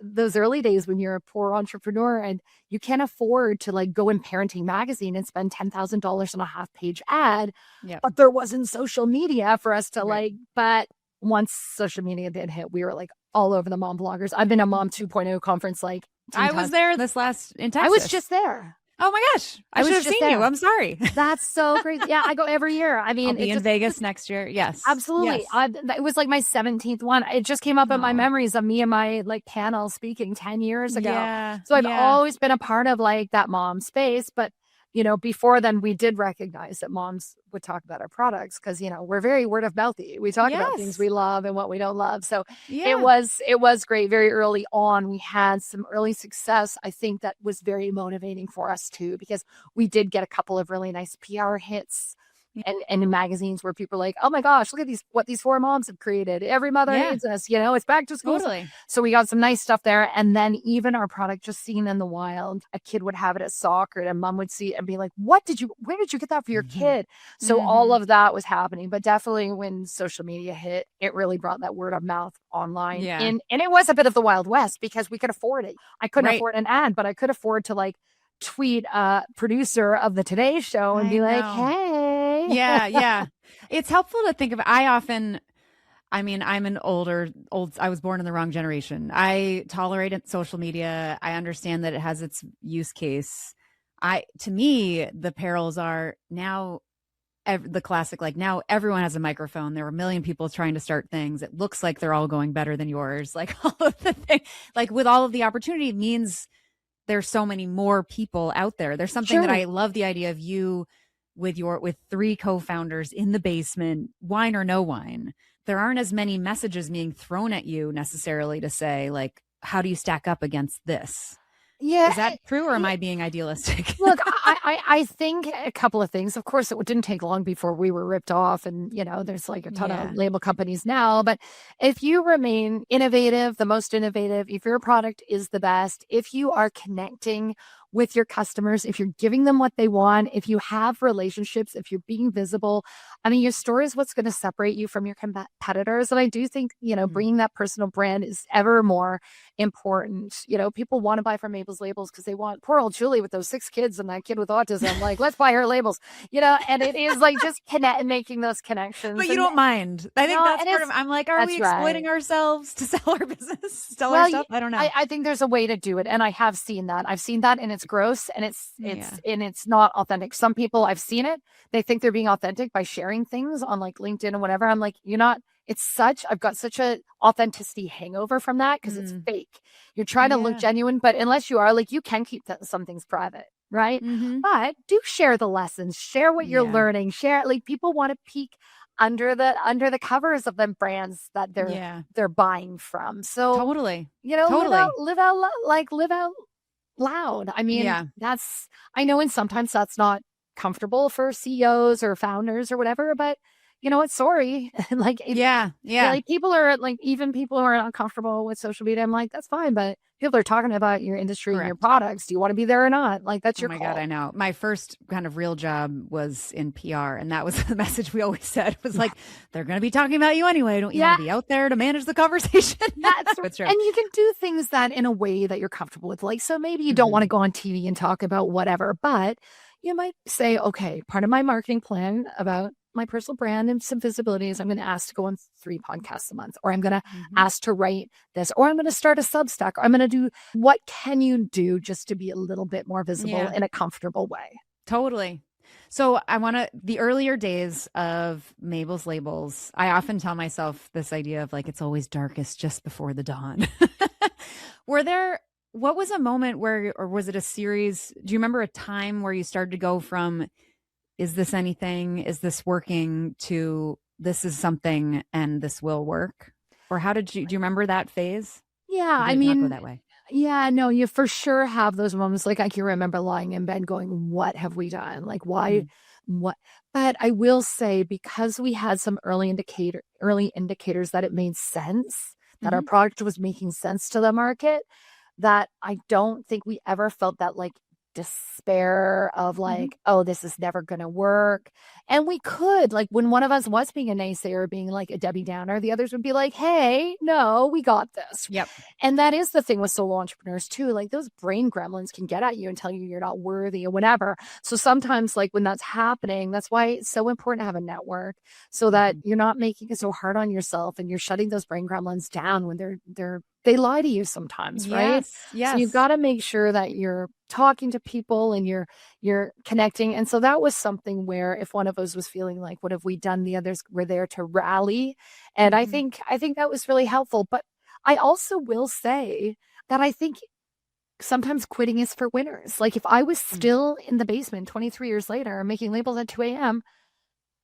Speaker 2: those early days when you're a poor entrepreneur and you can't afford to like go in Parenting Magazine and spend $10,000 on a half-page ad, but there wasn't social media for us to but once social media did hit, we were like all over the mom bloggers. I've been a Mom 2.0 conference like 10 times.
Speaker 1: Was there in Texas.
Speaker 2: I was just there.
Speaker 1: Oh my gosh. I should have seen you. I'm sorry.
Speaker 2: That's so great. Yeah, I go every year. I mean,
Speaker 1: I'll be in Vegas next year. Yes.
Speaker 2: Absolutely. Yes. It was like my 17th one. It just came up in my memories of me and my like panel speaking 10 years ago. Yeah. So I've always been a part of like that mom space, but before then we did recognize that moms would talk about our products because, we're very word of mouthy. We talk about things we love and what we don't love. So it was great. Very early on, we had some early success. I think that was very motivating for us too, because we did get a couple of really nice PR hits. And in magazines where people are like, oh my gosh, look at what these 4 moms have created. Every mother needs us, it's back to school.
Speaker 1: Totally.
Speaker 2: So we got some nice stuff there. And then even our product just seen in the wild, a kid would have it at soccer and mom would see it and be like, where did you get that for your kid? So all of that was happening. But definitely when social media hit, it really brought that word of mouth online. Yeah. And it was a bit of the Wild West because we could afford it. I couldn't afford an ad, but I could afford to like tweet a producer of the Today Show and be like, hey.
Speaker 1: Yeah. It's helpful to think of. I'm an I was born in the wrong generation. I tolerate social media. I understand that it has its use case. To me, the perils are now the classic, like now everyone has a microphone. There are a million people trying to start things. It looks like they're all going better than yours. Like all of the things, like with all of the opportunity, it means there's so many more people out there. There's something that I love the idea of you with 3 co-founders in the basement, wine or no wine. There aren't as many messages being thrown at you necessarily to say like, how do you stack up against this?
Speaker 2: Yeah.
Speaker 1: Is that true or am I being idealistic?
Speaker 2: Look, I think a couple of things. Of course, it didn't take long before we were ripped off and, there's like a ton of label companies now. But if you remain innovative, the most innovative, if your product is the best, if you are connecting with your customers, if you're giving them what they want, if you have relationships, if you're being visible, I mean, your story is what's going to separate you from your competitors. And I do think, bringing that personal brand is ever more important. People want to buy from Mabel's Labels because they want poor old Julie with those 6 kids and that kid with autism. Like, let's buy her labels, and it is like just making those connections.
Speaker 1: But you don't mind. I think that's part of, I'm like, are we exploiting ourselves to sell our business, sell our stuff? I don't know.
Speaker 2: I think there's a way to do it. And I have seen that. I've seen that and it's gross and it's not authentic. Some people, I've seen it, they think they're being authentic by sharing things on like LinkedIn and whatever. I'm like, you're not. I've got such a authenticity hangover from that because it's fake. You're trying to look genuine, but unless you are, like, you can keep some things private, right? But do share the lessons, share what you're learning, share, like, people want to peek under the covers of them brands that they're buying from. So
Speaker 1: totally,
Speaker 2: live out loud. I mean, I know, and sometimes that's not comfortable for CEOs or founders or whatever, but you know what, sorry. Like,
Speaker 1: Yeah.
Speaker 2: like people are like, even people who are uncomfortable with social media, I'm like, that's fine. But people are talking about your industry and your
Speaker 1: Correct.
Speaker 2: products. Do you want to be there or not? Like, that's
Speaker 1: Oh
Speaker 2: your
Speaker 1: my God, I
Speaker 2: call.
Speaker 1: know. My first kind of real job was in PR, and that was the message we always said was
Speaker 2: Yeah.
Speaker 1: like, they're going to be talking about you anyway. Don't you want
Speaker 2: Yeah.
Speaker 1: to be out there to manage the conversation?
Speaker 2: That's
Speaker 1: It's true.
Speaker 2: and you can do things that in a way that you're comfortable with. Like, so maybe you don't want to go on TV and talk about whatever, but you might say, okay, part of my marketing plan about my personal brand and some visibility is I'm going to ask to go on 3 podcasts a month, or I'm going to
Speaker 1: Mm-hmm.
Speaker 2: ask to write this, or I'm going to start a Substack, or I'm going to do what can you do just to be a little bit more visible
Speaker 1: Yeah,
Speaker 2: in a comfortable way.
Speaker 1: totally. So I want to, the earlier days of Mabel's Labels, I often tell myself this idea of like, it's always darkest just before the dawn. What was a moment where, or was it a series? Do you remember a time where you started to go from, is this anything? Is this working to this is something and this will work? Or do you remember that phase?
Speaker 2: Yeah,
Speaker 1: Or
Speaker 2: I
Speaker 1: did it not go
Speaker 2: mean,
Speaker 1: that way?
Speaker 2: yeah, no, you for sure have those moments. Like I can remember lying in bed going, what have we done? Like why
Speaker 1: Mm.
Speaker 2: what but I will say because we had some early indicators that it made sense, that our
Speaker 1: Hmm.
Speaker 2: product was making sense to the market, that I don't think we ever felt that like despair of
Speaker 1: Hmm.
Speaker 2: like, oh, this is never going to work. And we could, like, when one of us was being a naysayer, being like a Debbie Downer, the others would be like, hey, no, we got this.
Speaker 1: Yep.
Speaker 2: And that is the thing with solo entrepreneurs too. Like those brain gremlins can get at you and tell you you're not worthy or whatever. So sometimes, like when that's happening, that's why it's so important to have a network so that
Speaker 1: Hmm.
Speaker 2: you're not making it so hard on yourself and you're shutting those brain gremlins down when they lie to you sometimes, right?
Speaker 1: Yes.
Speaker 2: So you've
Speaker 1: Yes.
Speaker 2: got to make sure that you're talking to people and you're connecting. And so that was something where if one of us was feeling like, what have we done? The others were there to rally. And I
Speaker 1: Hmm.
Speaker 2: think that was really helpful. But I also will say that I think sometimes quitting is for winners. Like if I was still in the basement 23 years later making labels at 2 a.m.,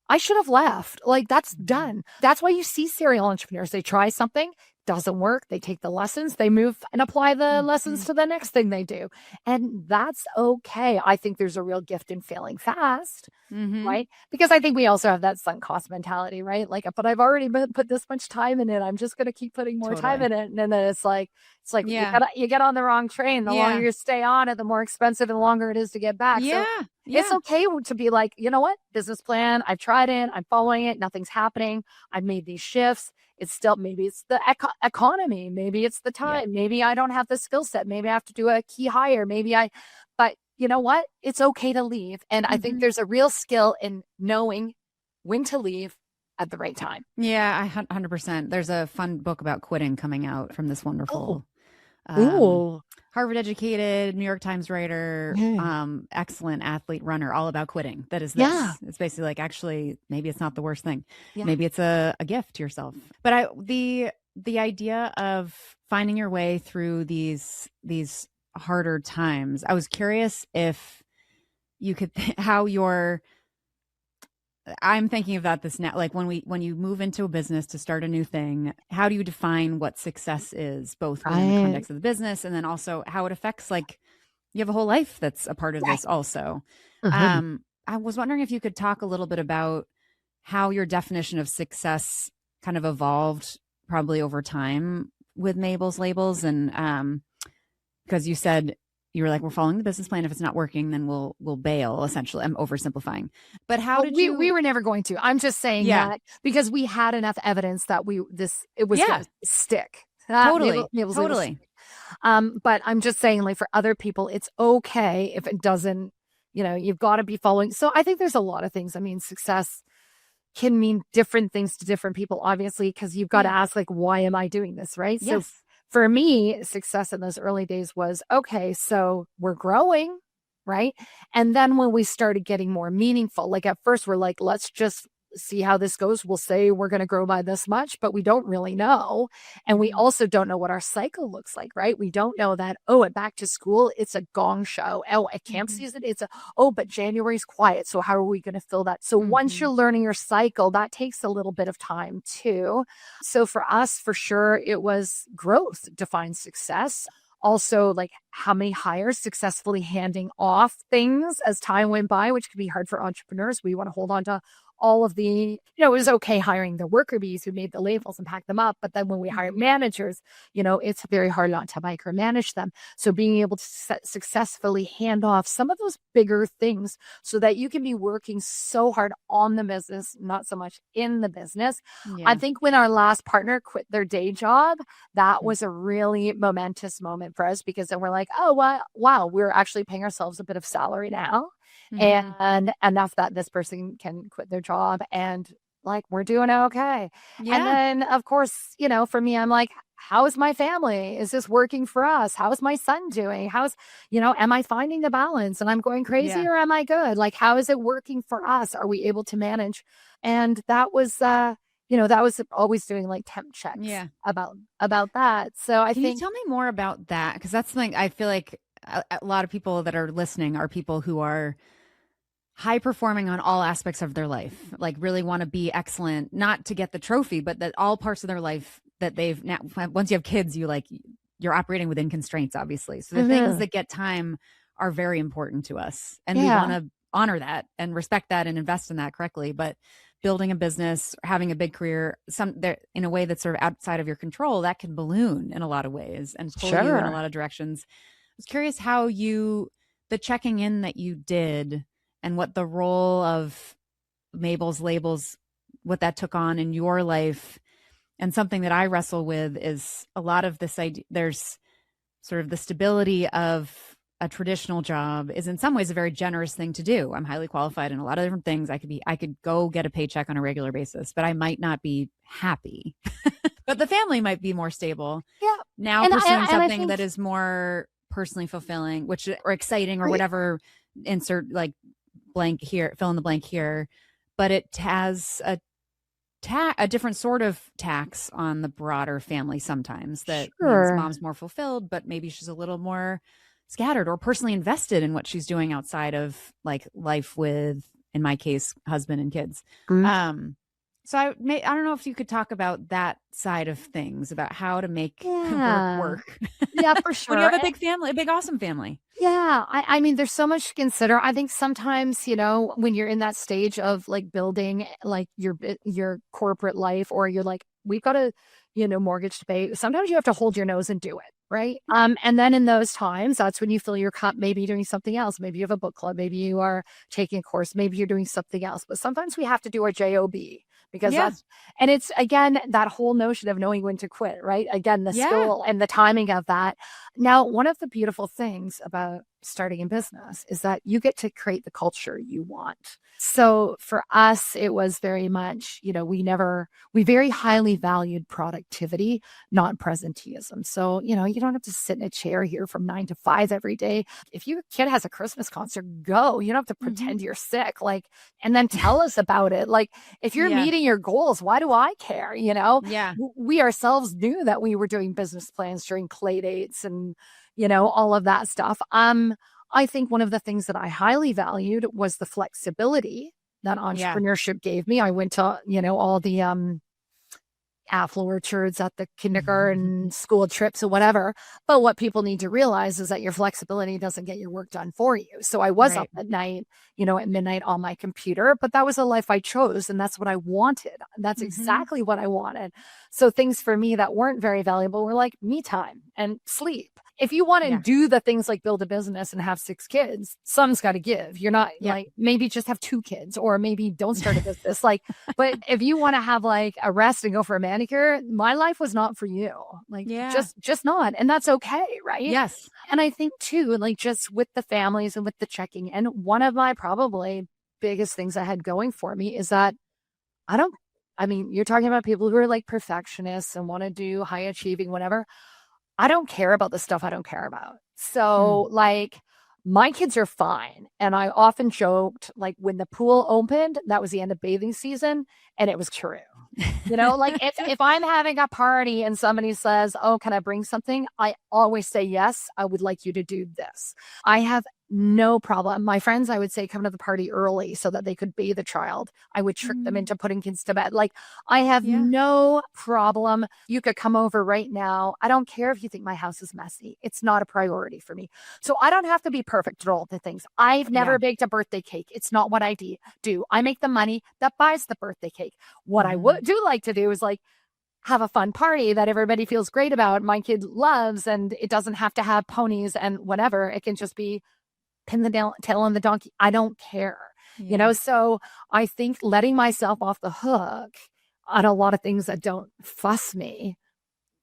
Speaker 2: I should have left. Like that's
Speaker 1: Hmm.
Speaker 2: done. That's why you see serial entrepreneurs. They try something, doesn't work. They take the lessons, they move and apply the lessons
Speaker 1: Hmm.
Speaker 2: to the next thing they do. And that's okay. I think there's a real gift in failing fast,
Speaker 1: Hmm.
Speaker 2: right? Because I think we also have that sunk cost mentality, right? Like, but I've already put this much time in it. I'm just going to keep putting more time
Speaker 1: Totally.
Speaker 2: in it. And then it's like
Speaker 1: Yeah.
Speaker 2: you get on the wrong train. The longer
Speaker 1: Yeah.
Speaker 2: you stay on it, the more expensive and longer it is to get back. So
Speaker 1: Yeah.
Speaker 2: it's
Speaker 1: Yeah.
Speaker 2: okay to be like, you know what? Business plan. I've tried it. I'm following it. Nothing's happening. I've made these shifts. It's still, maybe it's the economy. Maybe it's the
Speaker 1: Yeah.
Speaker 2: time. Maybe I don't have the skill set. Maybe I have to do a key hire. But you know what? It's okay to leave. And I think
Speaker 1: Hmm.
Speaker 2: there's a real skill in knowing when to leave at the right time.
Speaker 1: Yeah. 100%. There's a fun book about quitting coming out from this
Speaker 2: Oh,
Speaker 1: wonderful um,
Speaker 2: ooh,
Speaker 1: Harvard educated, New York Times writer,
Speaker 2: yeah,
Speaker 1: excellent athlete runner, all about quitting. That is
Speaker 2: yeah,
Speaker 1: this. It's basically like, actually, maybe it's not the worst thing.
Speaker 2: yeah.
Speaker 1: Maybe it's a gift to yourself. But the idea of finding your way through these harder times, I was curious if you could, how your, I'm thinking about this now. Like when you move into a business to start a new thing, how do you define what success is, both within the
Speaker 2: Right,
Speaker 1: context of the business and then also how it affects, like, you have a whole life that's a part of
Speaker 2: right.
Speaker 1: this also.
Speaker 2: Mhm.
Speaker 1: I was wondering if you could talk a little bit about how your definition of success kind of evolved probably over time with Mabel's Labels, and because you said you were like, we're following the business plan. If it's not working, then we'll bail. Essentially, I'm oversimplifying. But how
Speaker 2: Well,
Speaker 1: did
Speaker 2: we
Speaker 1: you?
Speaker 2: were never going to. I'm just saying
Speaker 1: Yeah,
Speaker 2: that because we had enough evidence that it was going
Speaker 1: yeah,
Speaker 2: to stick.
Speaker 1: totally,
Speaker 2: Mabel's label
Speaker 1: totally.
Speaker 2: but I'm just saying, like, for other people, it's okay if it doesn't, you've got to be following. So I think there's a lot of things. I mean, success can mean different things to different people, obviously, because you've got to
Speaker 1: Yeah.
Speaker 2: ask, like, why am I doing this? Right. So
Speaker 1: Yes.
Speaker 2: for me, success in those early days was okay, so we're growing. Right. And then when we started getting more meaningful, like at first we're like, let's just see how this goes. We'll say we're going to grow by this much, but we don't really know. And we
Speaker 1: Hmm.
Speaker 2: also don't know what our cycle looks like, right? We don't know that, oh, at back to school, it's a gong show. Oh, at camp
Speaker 1: Hmm.
Speaker 2: season, oh, but January's quiet. So how are we going to fill that? So once
Speaker 1: Hmm.
Speaker 2: you're learning your cycle, that takes a little bit of time too. So for us, for sure, it was growth defines success. Also, like how many hires successfully handing off things as time went by, which can be hard for entrepreneurs. We want to hold on to all of it was okay hiring the worker bees who made the labels and packed them up. But then when we hire managers, it's very hard not to micromanage them. So being able to successfully hand off some of those bigger things so that you can be working so hard on the business, not so much in the business. I think when our last partner quit their day job, that was a really momentous moment for us, because then we're like, oh, wow, we're actually paying ourselves a bit of salary now. And enough that this person can quit their job and like, we're doing okay. And then of course, for me, I'm like, how is my family? Is this working for us? How is my son doing? Am I finding the balance and I'm going crazy or am I good? Like, how is it working for us? Are we able to manage? And that was, that was always doing like temp checks about that. So
Speaker 1: Can you tell me more about that? Because that's something I feel like a lot of people that are listening are people who are high performing on all aspects of their life, like really want to be excellent, not to get the trophy, but that all parts of their life that they've now, once you have kids, you're operating within constraints, obviously. So the things that get time are very important to us. And we want to honor that and respect that and invest in that correctly. But building a business, having a big career, in a way that's sort of outside of your control, that can balloon in a lot of ways and pull you in a lot of directions. I was curious how the checking in that you did and what the role of Mabel's labels, what that took on in your life. And something that I wrestle with is a lot of this idea. There's sort of the stability of a traditional job is in some ways a very generous thing to do. I'm highly qualified in a lot of different things. I could go get a paycheck on a regular basis, but I might not be happy. But the family might be more stable.
Speaker 2: Yeah.
Speaker 1: Now pursuing something that is more personally fulfilling, or exciting or whatever, insert like blank here, fill in the blank here, but it has a different sort of tax on the broader family sometimes that means mom's more fulfilled, but maybe she's a little more scattered or personally invested in what she's doing outside of like life with, in my case, husband and kids. So I don't know if you could talk about that side of things, about how to make work.
Speaker 2: Yeah, for sure.
Speaker 1: When you have a big family, a big, awesome family.
Speaker 2: Yeah. I mean, there's so much to consider. I think sometimes, when you're in that stage of like building like your corporate life, or you're like, we've got a, mortgage to pay. Sometimes you have to hold your nose and do it. Right. And then in those times, that's when you fill your cup, maybe doing something else. Maybe you have a book club. Maybe you are taking a course. Maybe you're doing something else. But sometimes we have to do our job, because and it's, again, that whole notion of knowing when to quit, right? Again, the skill and the timing of that. Now, one of the beautiful things about starting a business is that you get to create the culture you want. So for us, it was very much, we very highly valued productivity, not presenteeism. So, you don't have to sit in a chair here from 9 to 5 every day. If your kid has a Christmas concert, go. You don't have to pretend you're sick, and then tell us about it. Like, if you're meeting your goals, why do I care? We ourselves knew that we were doing business plans during play dates and, all of that stuff. I think one of the things that I highly valued was the flexibility that entrepreneurship gave me. I went to, all the apple orchards at the kindergarten, school trips or whatever. But what people need to realize is that your flexibility doesn't get your work done for you. So I was up at night, at midnight on my computer, but that was a life I chose. And that's what I wanted. That's exactly what I wanted. So things for me that weren't very valuable were like me time and sleep. If you want to do the things like build a business and have 6 kids, some's got to give. You're not like, maybe just have 2 kids, or maybe don't start a business. But if you want to have like a rest and go for a manicure, my life was not for you. Just not. And that's okay. Right.
Speaker 1: Yes.
Speaker 2: And I think too, like just with the families and with the checking, and one of my probably biggest things I had going for me is that you're talking about people who are like perfectionists and want to do high achieving, whatever. I don't care about the stuff I don't care about. So like my kids are fine. And I often joked, like when the pool opened, that was the end of bathing season. And it was true. Like if I'm having a party and somebody says, oh, can I bring something? I always say, yes, I would like you to do this. I have no problem. My friends, I would say, come to the party early so that they could bathe the child. I would trick them into putting kids to bed. Like, I have no problem. You could come over right now. I don't care if you think my house is messy. It's not a priority for me. So I don't have to be perfect at all the things. I've never baked a birthday cake. It's not what I do. I make the money that buys the birthday cake. What I do like to do is like have a fun party that everybody feels great about. My kid loves, and it doesn't have to have ponies and whatever. It can just be pin the tail on the donkey. I don't care, so I think letting myself off the hook on a lot of things that don't fuss me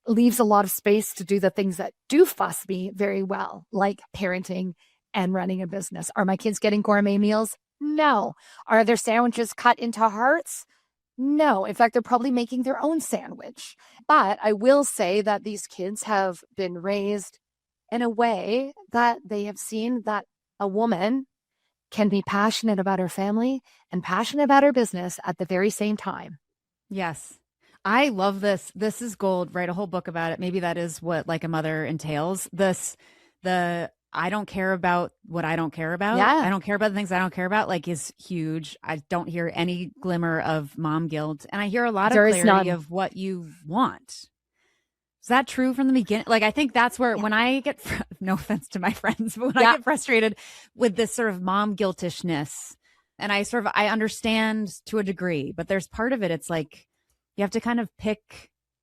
Speaker 2: leaves a lot of space to do the things that do fuss me very well, like parenting and running a business. Are my kids getting gourmet meals? No. Are their sandwiches cut into hearts? No. In fact, they're probably making their own sandwich. But I will say that these kids have been raised in a way that they have seen that a woman can be passionate about her family and passionate about her business at the very same time.
Speaker 1: Yes. I love this. This is gold. Write a whole book about it. Maybe that is what like a mother entails. I don't care about what I don't care about.
Speaker 2: Yeah.
Speaker 1: I don't care about the things I don't care about, like, is huge. I don't hear any glimmer of mom guilt. And I hear a lot of clarity of what you want. Is that true from the beginning? Like, I think that's where when I get, no offense to my friends, but when I get frustrated with this sort of mom guiltishness, and I understand to a degree, but there's part of it, it's like, you have to kind of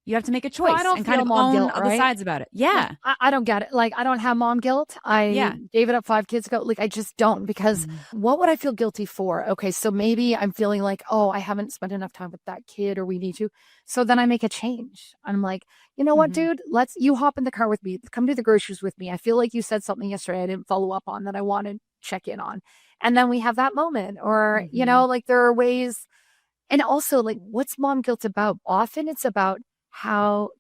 Speaker 1: you have to make a choice and kind of own guilt, other sides about it. Yeah.
Speaker 2: I don't get it. Like, I don't have mom guilt. I gave it up 5 kids ago. Like, I just don't, because what would I feel guilty for? Okay. So maybe I'm feeling like, oh, I haven't spent enough time with that kid, or we need to. So then I make a change. I'm like, you know what, dude, you hop in the car with me, come to the groceries with me. I feel like you said something yesterday I didn't follow up on that I want to check in on. And then we have that moment, or, like, there are ways. And also, like, what's mom guilt about? Often it's about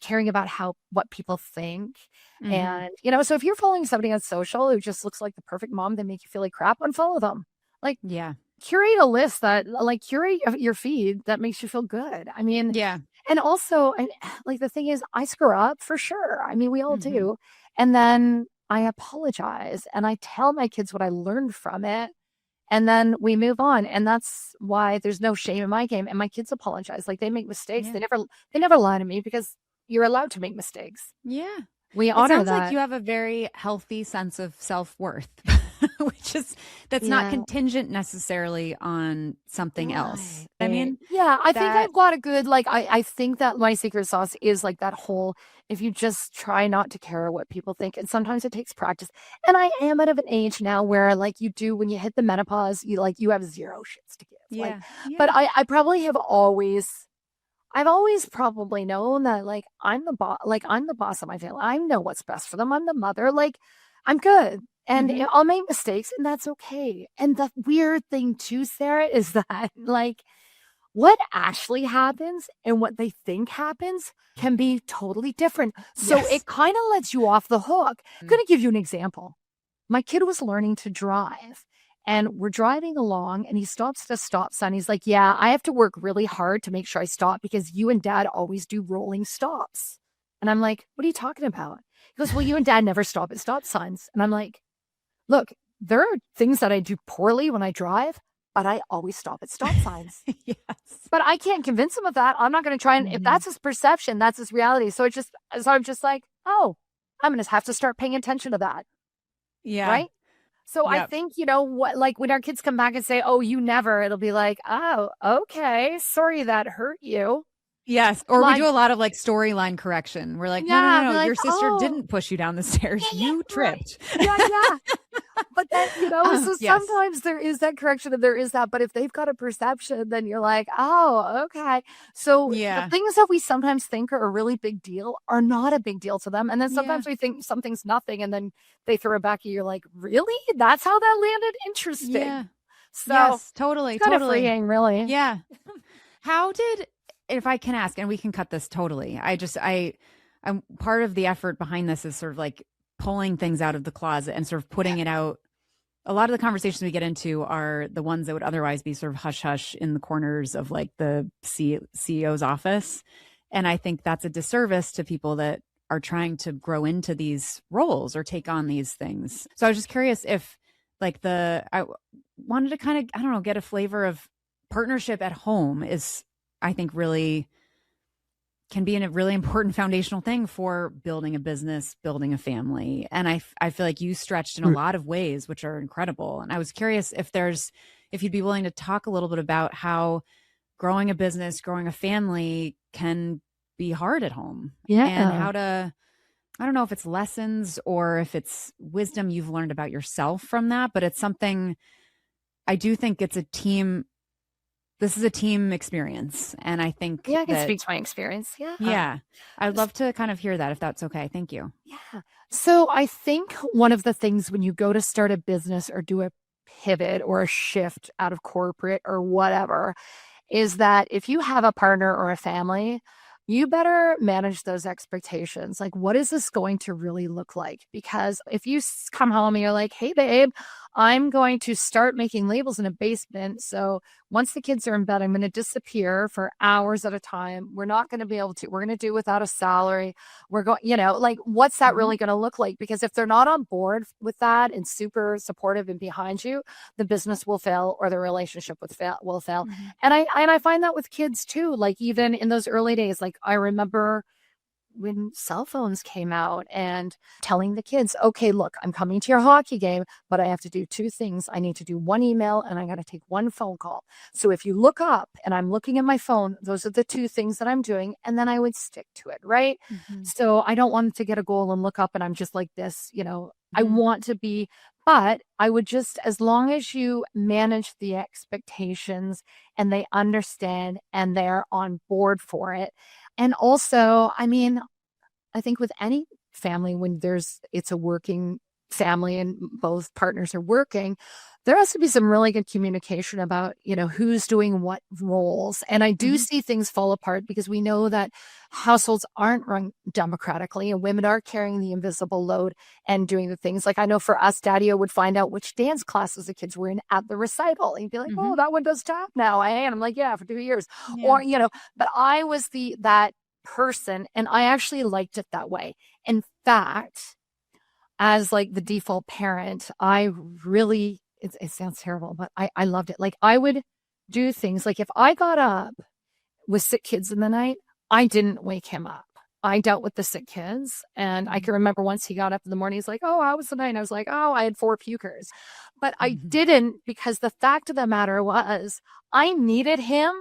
Speaker 2: caring about what people think. And, so if you're following somebody on social who just looks like the perfect mom, they make you feel like crap, unfollow them. Like, curate a list curate your feed that makes you feel good. I mean, and also, like, the thing is, I screw up for sure. I mean, we all do. And then I apologize and I tell my kids what I learned from it. And then we move on. And that's why there's no shame in my game. And my kids apologize. Like, they make mistakes. They never lie to me, because you're allowed to make mistakes.
Speaker 1: Yeah.
Speaker 2: We honor that.
Speaker 1: It sounds like you have a very healthy sense of self-worth, that's not contingent necessarily on something else. I mean,
Speaker 2: I think I've got a good, like, I think that my secret sauce is like that whole, if you just try not to care what people think, and sometimes it takes practice. And I am at an age now where, like, when you hit the menopause, you have 0 shits to give. But I probably have I've always probably known that, like, I'm the boss of my family. I know what's best for them. I'm the mother. Like, I'm good. And I'll make mistakes, and that's okay. And the weird thing too, Sarah, is that, like, what actually happens and what they think happens can be totally different. So it kind of lets you off the hook. I'm going to give you an example. My kid was learning to drive, and we're driving along, and he stops at a stop sign. He's like, yeah, I have to work really hard to make sure I stop, because you and dad always do rolling stops. And I'm like, what are you talking about? He goes, well, you and dad never stop at stop signs. And I'm like, look, there are things that I do poorly when I drive, but I always stop at stop signs. But I can't convince him of that. I'm not going to try and, if that's his perception, that's his reality. So I'm just like, oh, I'm going to have to start paying attention to that.
Speaker 1: Yeah.
Speaker 2: Right. So I think, what, like, when our kids come back and say, oh, you never, it'll be like, oh, okay. Sorry that hurt you.
Speaker 1: Yes. Or we do a lot of, like, storyline correction. We're like, no, like, your sister didn't push you down the stairs. You tripped.
Speaker 2: Yeah. But then, so sometimes there is that correction and there is that. But if they've got a perception, then you're like, oh, okay. So the things that we sometimes think are a really big deal are not a big deal to them. And then sometimes we think something's nothing, and then they throw it back at you. You're like, really? That's how that landed? Interesting.
Speaker 1: Yeah.
Speaker 2: So
Speaker 1: yes, totally.
Speaker 2: Kind of freeing, really.
Speaker 1: Yeah. How did, if I can ask, and we can cut this totally. I'm part of the effort behind this is sort of like pulling things out of the closet and sort of putting it out a lot of the conversations we get into are the ones that would otherwise be sort of hush hush in the corners of like the CEO's office. And I think that's a disservice to people that are trying to grow into these roles or take on these things. So I was just curious if like I wanted to kind of, I don't know, get a flavor of partnership at home is, I think, really can be a really important foundational thing for building a business, building a family. And I feel like you stretched in a lot of ways, which are incredible. And I was curious if you'd be willing to talk a little bit about how growing a business, growing a family can be hard at home.
Speaker 2: Yeah.
Speaker 1: And how to, I don't know if it's lessons or if it's wisdom you've learned about yourself from that, but it's something I do think it's a team. This is a team experience. And I think
Speaker 2: I can speak to my experience. Yeah.
Speaker 1: Yeah. I'd love to kind of hear that if that's okay. Thank you.
Speaker 2: Yeah. So I think one of the things when you go to start a business or do a pivot or a shift out of corporate or whatever is that if you have a partner or a family, you better manage those expectations. Like, what is this going to really look like? Because if you come home and you're like, hey, babe, I'm going to start making labels in a basement. So once the kids are in bed, I'm going to disappear for hours at a time. We're not going to be able to, we're going to do without a salary. We're going, like, what's that really going to look like? Because if they're not on board with that and super supportive and behind you, the business will fail or the relationship will fail. And I find that with kids too, like even in those early days, like I remember when cell phones came out and telling the kids, okay, look, I'm coming to your hockey game, but I have to do two things. I need to do one email and I got to take one phone call. So if you look up and I'm looking at my phone, those are the two things that I'm doing. And then I would stick to it. Right. So I don't want to get a goal and look up and I'm just like this, I want to be, but I would just, as long as you manage the expectations and they understand and they're on board for it. And also, I mean, I think with any family, when it's a working family and both partners are working, there has to be some really good communication about, who's doing what roles. And I do see things fall apart because we know that households aren't run democratically and women are carrying the invisible load and doing the things. Like I know for us, Daddy-O would find out which dance classes the kids were in at the recital. And he'd be like, oh, that one does tap now. And I'm like, yeah, for 2 years. Yeah. Or, but I was that person and I actually liked it that way. In fact, as like the default parent, I really, it sounds terrible, but I loved it. Like I would do things like if I got up with sick kids in the night, I didn't wake him up. I dealt with the sick kids. And I can remember once he got up in the morning, he's like, oh, how was the night? And I was like, oh, I had 4 pukers. But I didn't, because the fact of the matter was I needed him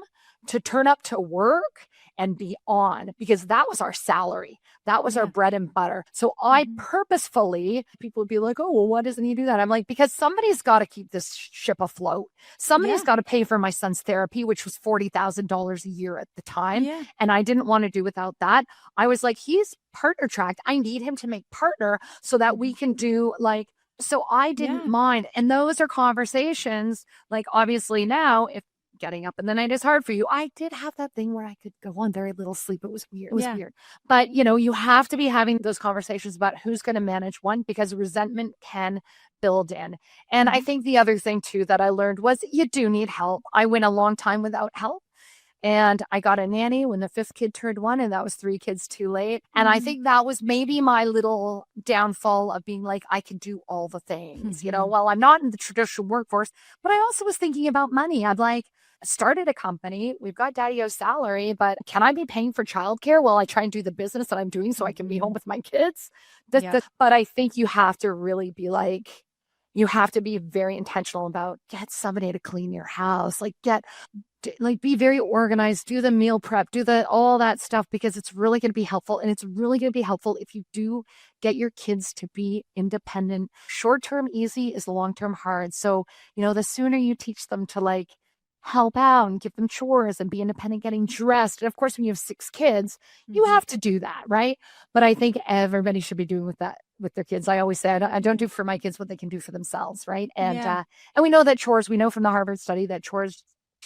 Speaker 2: to turn up to work and be on, because that was our salary. That was our bread and butter. So I purposefully, people would be like, oh, well, why doesn't he do that? I'm like, because somebody's got to keep this ship afloat. Somebody's got to pay for my son's therapy, which was $40,000 a year at the time. Yeah. And I didn't want to do without that. I was like, he's partner tracked. I need him to make partner so that we can do like, so I didn't mind. And those are conversations, like obviously now, if getting up in the night is hard for you, I did have that thing where I could go on very little sleep. It was weird. It was weird. But, you have to be having those conversations about who's going to manage one, because resentment can build in. And I think the other thing too that I learned was you do need help. I went a long time without help. And I got a nanny when the 5th kid turned 1, and that was 3 kids too late. And I think that was maybe my little downfall of being like, I can do all the things, well, I'm not in the traditional workforce, but I also was thinking about money. I'm like, started a company. We've got Daddy-O's salary, but can I be paying for childcare while I try and do the business that I'm doing so I can be home with my kids? But I think you have to really be like, you have to be very intentional about get somebody to clean your house, be very organized, do the meal prep, do all that stuff, because it's really going to be helpful. And it's really going to be helpful if you do get your kids to be independent. Short-term easy is long-term hard. So, the sooner you teach them to help out and give them chores and be independent, getting dressed. And of course, when you have 6 kids, you have to do that, right? But I think everybody should be doing with their kids. I always say, I don't do for my kids what they can do for themselves, right? And we know that we know from the Harvard study that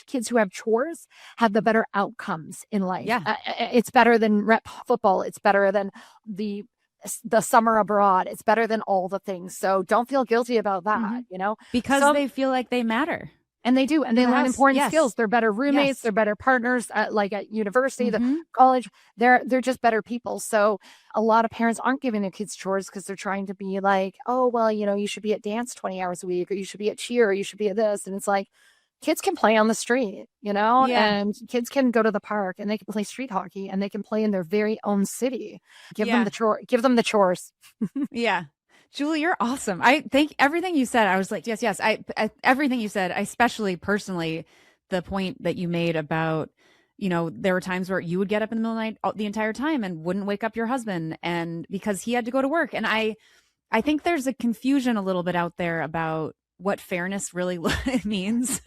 Speaker 2: kids who have chores have the better outcomes in life. Yeah. It's better than rep football. It's better than the the summer abroad. It's better than all the things. So don't feel guilty about that,
Speaker 1: Because they feel like they matter.
Speaker 2: And they do. And they learn important
Speaker 1: Yes.
Speaker 2: skills. They're better roommates.
Speaker 1: Yes.
Speaker 2: They're better partners like at university, the college. They're just better people. So a lot of parents aren't giving their kids chores because they're trying to be like, oh, well, you should be at dance 20 hours a week, or you should be at cheer, or you should be at this. And it's like, kids can play on the street, and kids can go to the park and they can play street hockey and they can play in their very own city. Give them the chores.
Speaker 1: Yeah. Julie, you're awesome. I think everything you said, I was like, yes. Everything you said, especially personally, the point that you made about, there were times where you would get up in the middle of the night the entire time and wouldn't wake up your husband, and because he had to go to work. And I think there's a confusion a little bit out there about what fairness really means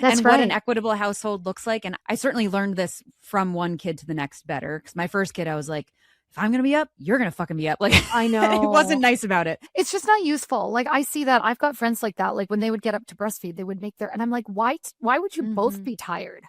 Speaker 1: and what an equitable household looks like. And I certainly learned this from one kid to the next better, because my first kid, I was like, if I'm going to be up, you're going to fucking be up. Like,
Speaker 2: I know.
Speaker 1: It wasn't nice about it.
Speaker 2: It's just not useful. Like, I see that. I've got friends like that. Like, when they would get up to breastfeed, they would make and I'm like, why would you both be tired?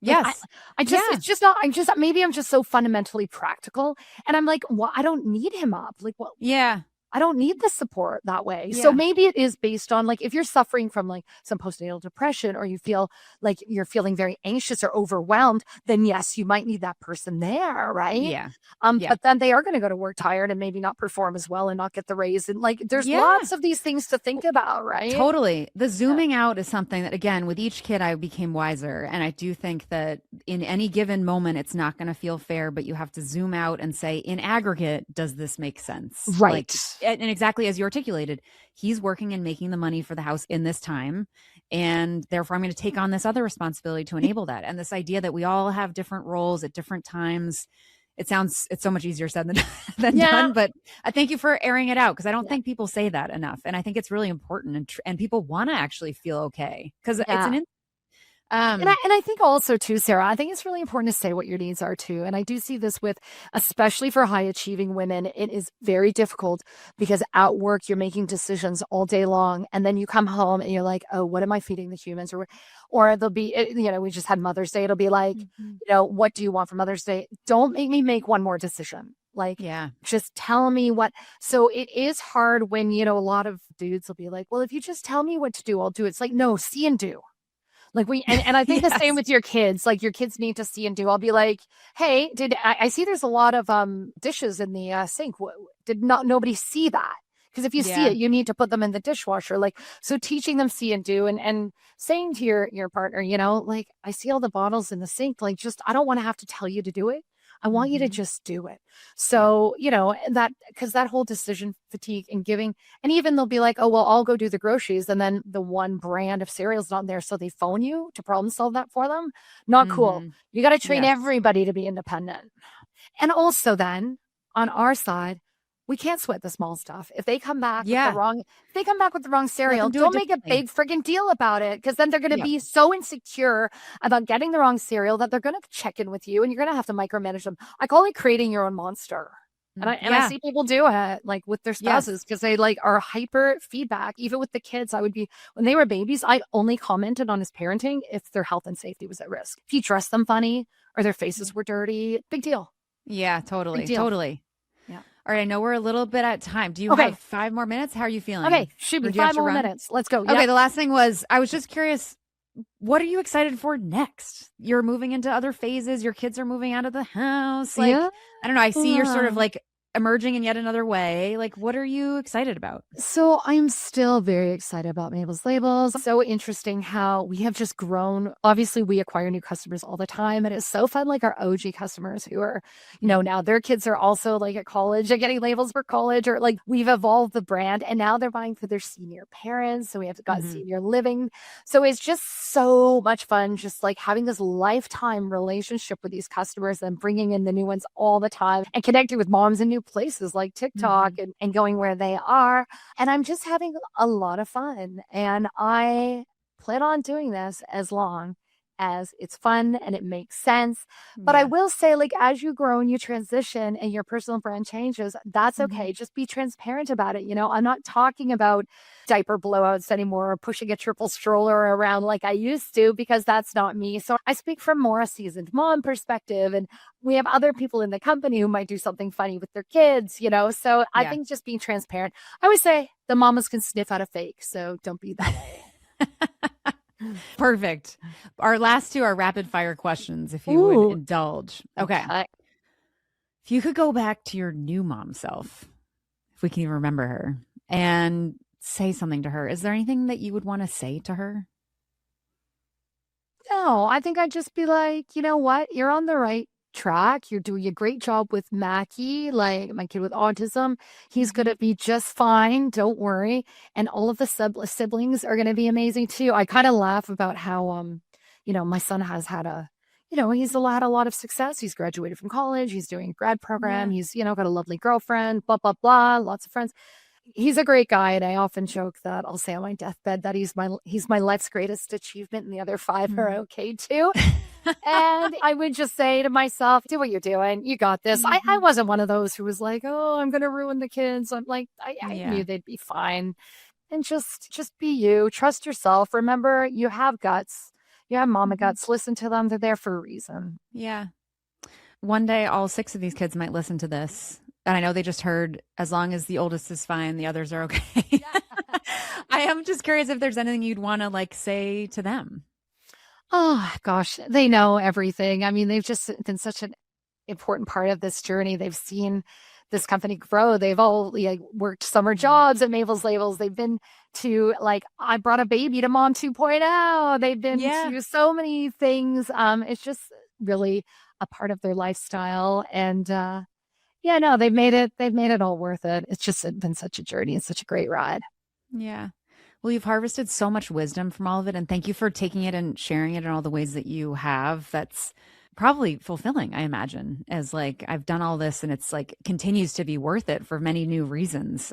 Speaker 2: Like,
Speaker 1: Yes.
Speaker 2: It's just not, maybe I'm just so fundamentally practical. And I'm like, well, I don't need him up. Like, what?
Speaker 1: Yeah.
Speaker 2: I don't need the support that way.
Speaker 1: Yeah.
Speaker 2: So maybe it is based on, like, if you're suffering from like some postnatal depression, or you feel like you're feeling very anxious or overwhelmed, then yes, you might need that person there, right?
Speaker 1: Yeah.
Speaker 2: But then they are going to go to work tired and maybe not perform as well and not get the raise. And like, there's lots of these things to think about, right?
Speaker 1: Totally. The zooming out is something that, again, with each kid, I became wiser. And I do think that in any given moment, it's not going to feel fair, but you have to zoom out and say, in aggregate, does this make sense?
Speaker 2: Right.
Speaker 1: And exactly as you articulated, he's working and making the money for the house in this time. And therefore, I'm going to take on this other responsibility to enable that. And this idea that we all have different roles at different times, it's so much easier said than done. But I thank you for airing it out, because I don't think people say that enough. And I think it's really important, and people want to actually feel okay, because it's an
Speaker 2: and I think also too, Sarah, I think it's really important to say what your needs are too. And I do see this especially for high achieving women, it is very difficult, because at work, you're making decisions all day long. And then you come home and you're like, oh, what am I feeding the humans? Or they'll be, we just had Mother's Day. It'll be like, what do you want for Mother's Day? Don't make me make one more decision. Like, just tell me what. So it is hard when, a lot of dudes will be like, well, if you just tell me what to do, I'll do it. It's like, no, see and do. Like and I think the same with your kids. Like, your kids need to see and do. I'll be like, hey, I see there's a lot of dishes in the sink. Did nobody see that? Because if you see it, you need to put them in the dishwasher. Like, so teaching them see and do, and saying to your partner, like, I see all the bottles in the sink. Like, I don't want to have to tell you to do it. I want you to just do it. So, because that whole decision fatigue and giving, and even they'll be like, oh, well, I'll go do the groceries. And then the one brand of cereal's not there. So they phone you to problem solve that for them. Not cool. You got to train everybody to be independent. And also then on our side, we can't sweat the small stuff. If they come back with the wrong cereal, don't make a big friggin' deal about it, because then they're going to be so insecure about getting the wrong cereal that they're going to check in with you, and you're going to have to micromanage them. I call it creating your own monster. And I see people do it, like, with their spouses, because they like are hyper feedback. Even with the kids, when they were babies, I only commented on his parenting if their health and safety was at risk. If he dressed them funny or their faces were dirty, big deal.
Speaker 1: Yeah, totally.
Speaker 2: Big deal.
Speaker 1: Totally. All right, I know we're a little bit at time. Do you have 5 more minutes? How are you feeling?
Speaker 2: Okay, shoot me 5 more minutes. Let's go.
Speaker 1: Okay, the last thing was, I was just curious, what are you excited for next? You're moving into other phases. Your kids are moving out of the house. Like, I don't know. I see you're sort of like emerging in yet another way. Like, what are you excited about?
Speaker 2: So I'm still very excited about Mabel's Labels. So interesting how we have just grown. Obviously, we acquire new customers all the time. And it's so fun, like our OG customers who are, now their kids are also like at college and getting labels for college, or like we've evolved the brand, and now they're buying for their senior parents. So we have got senior living. So it's just so much fun, just like having this lifetime relationship with these customers and bringing in the new ones all the time and connecting with moms in new places like TikTok and going where they are. And I'm just having a lot of fun. And I plan on doing this as long as it's fun and it makes sense. But I will say, like, as you grow and you transition and your personal brand changes, that's okay. Just be transparent about it. I'm not talking about diaper blowouts anymore or pushing a triple stroller around like I used to, because that's not me. So I speak from more a seasoned mom perspective, and we have other people in the company who might do something funny with their kids, So I think just being transparent. I always say the mamas can sniff out a fake, so don't be that way.
Speaker 1: Perfect. Our last two are rapid fire questions, if you would indulge. Okay. If you could go back to your new mom self, if we can even remember her, and say something to her, is there anything that you would want to say to her?
Speaker 2: No, I think I'd just be like, you know what? You're on the right track. You're doing a great job with Mackie, like my kid with autism. He's going to be just fine. Don't worry. And all of the siblings are going to be amazing too. I kind of laugh about how, my son has had he's had a lot of success. He's graduated from college. He's doing a grad program. He's, got a lovely girlfriend, blah, blah, blah, lots of friends. He's a great guy, and I often joke that I'll say on my deathbed that he's my life's greatest achievement, and the other 5 are okay too. And I would just say to myself, do what you're doing. You got this. I wasn't one of those who was like, oh, I'm going to ruin the kids. I'm like, I knew they'd be fine. And just be you. Trust yourself. Remember, you have guts. You have mama guts. Listen to them. They're there for a reason.
Speaker 1: Yeah. One day, all 6 of these kids might listen to this. And I know they just heard, as long as the oldest is fine, the others are okay. I am just curious if there's anything you'd want to say to them.
Speaker 2: Oh, gosh, they know everything. I mean, they've just been such an important part of this journey. They've seen this company grow. They've all worked summer jobs at Mabel's Labels. They've been to I brought a baby to Mom 2.0. They've been to so many things. It's just really a part of their lifestyle. And they've made it all worth it. It's just been such a journey. It's such a great ride.
Speaker 1: Yeah. Well, you've harvested so much wisdom from all of it. And thank you for taking it and sharing it in all the ways that you have. That's probably fulfilling, I imagine, as I've done all this and it's continues to be worth it for many new reasons.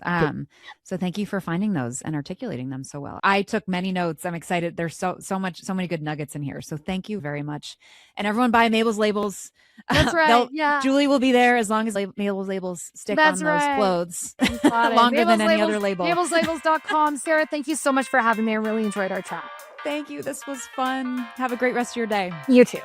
Speaker 1: So thank you for finding those and articulating them so well. I took many notes. I'm excited. There's so many good nuggets in here. So thank you very much. And everyone buy Mabel's Labels.
Speaker 2: That's right.
Speaker 1: Julie will be there as long as Mabel's Labels stick on those clothes longer than any other label.
Speaker 2: Mabel'sLabels.com. Sarah, thank you so much for having me. I really enjoyed our chat.
Speaker 1: Thank you. This was fun. Have a great rest of your day.
Speaker 2: You too.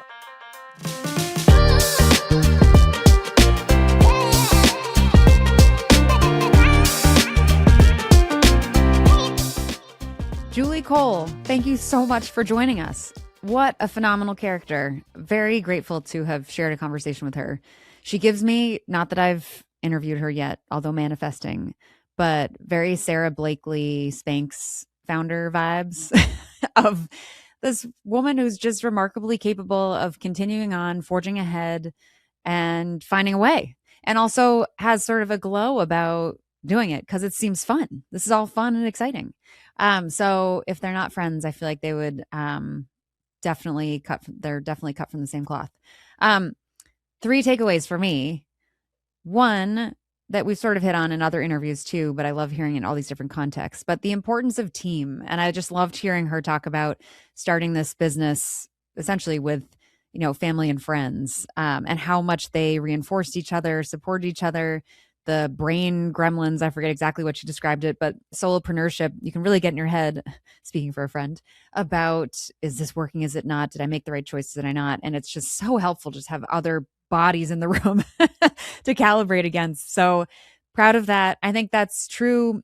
Speaker 1: Julie Cole, thank you so much for joining us. What a phenomenal character. Very grateful to have shared a conversation with her. She gives me, not that I've interviewed her yet, although manifesting, but very Sarah Blakely Spanx founder vibes of this woman who's just remarkably capable of continuing on, forging ahead, and finding a way. And also has sort of a glow about doing it because it seems fun. This is all fun and exciting. So if they're not friends, I feel like they would definitely cut from the same cloth. 3 takeaways for me. One, that we've sort of hit on in other interviews too, but I love hearing in all these different contexts, but the importance of team. And I just loved hearing her talk about starting this business essentially with, family and friends, and how much they reinforced each other, supported each other. The brain gremlins, I forget exactly what she described it, but solopreneurship, you can really get in your head, speaking for a friend, about, is this working? Is it not? Did I make the right choices? Did I not? And it's just so helpful just to have other bodies in the room to calibrate against. So proud of that. I think that's true,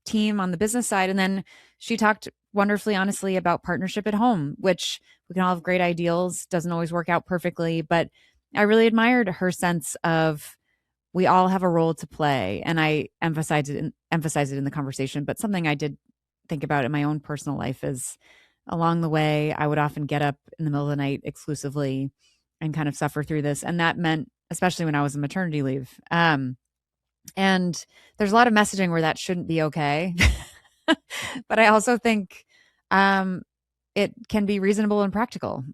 Speaker 1: team on the business side. And then she talked wonderfully, honestly, about partnership at home, which we can all have great ideals, doesn't always work out perfectly, but I really admired her sense of, we all have a role to play. And I emphasized it in the conversation, but something I did think about in my own personal life is, along the way, I would often get up in the middle of the night exclusively and kind of suffer through this. And that meant, especially when I was on maternity leave. And there's a lot of messaging where that shouldn't be okay. But I also think it can be reasonable and practical.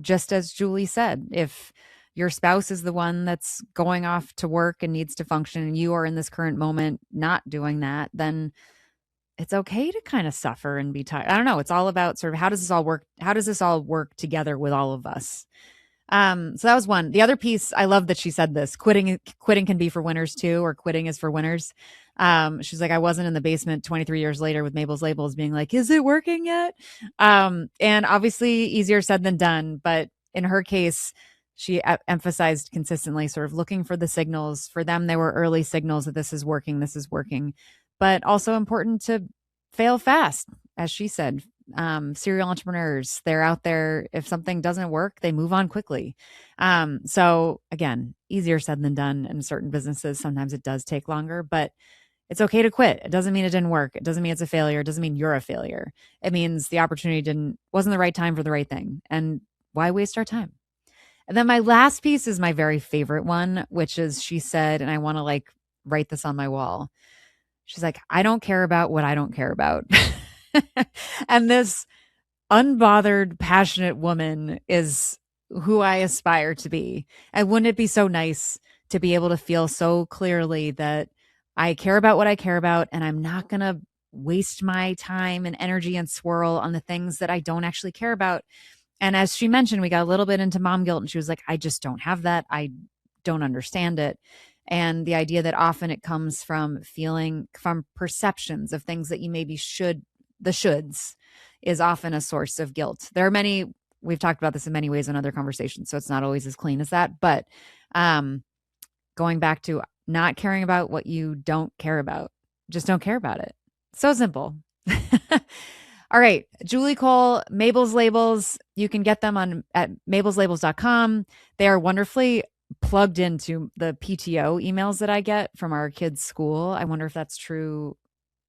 Speaker 1: Just as Julie said, if your spouse is the one that's going off to work and needs to function, and you are in this current moment not doing that, then it's okay to kind of suffer and be tired. I don't know. It's all about sort of how does this all work? How does this all work together with all of us? So that was one. The other piece, I love that she said this. Quitting can be for winners too, or quitting is for winners. She's like, I wasn't in the basement 23 years later with Mabel's Labels being like, is it working yet? And obviously easier said than done. But in her case, she emphasized consistently sort of looking for the signals. For them, they were early signals that this is working, but also important to fail fast, as she said. Serial entrepreneurs, they're out there. If something doesn't work, they move on quickly. So again, easier said than done in certain businesses. Sometimes it does take longer, but it's okay to quit. It doesn't mean it didn't work. It doesn't mean it's a failure. It doesn't mean you're a failure. It means the opportunity wasn't the right time for the right thing. And why waste our time? And then my last piece is my very favorite one, which is she said, and I want to like write this on my wall. She's like, I don't care about what I don't care about. And this unbothered, passionate woman is who I aspire to be. And wouldn't it be so nice to be able to feel so clearly that I care about what I care about, and I'm not going to waste my time and energy and swirl on the things that I don't actually care about. And as she mentioned, we got a little bit into mom guilt, and she was like, I just don't have that. I don't understand it. And the idea that often it comes from perceptions of things that you maybe the shoulds is often a source of guilt. There are many, we've talked about this in many ways in other conversations, so it's not always as clean as that. But going back to not caring about what you don't care about, just don't care about it. So simple. All right, Julie Cole, Mabel's Labels. You can get them at mabelslabels.com. They are wonderfully plugged into the PTO emails that I get from our kids' school. I wonder if that's true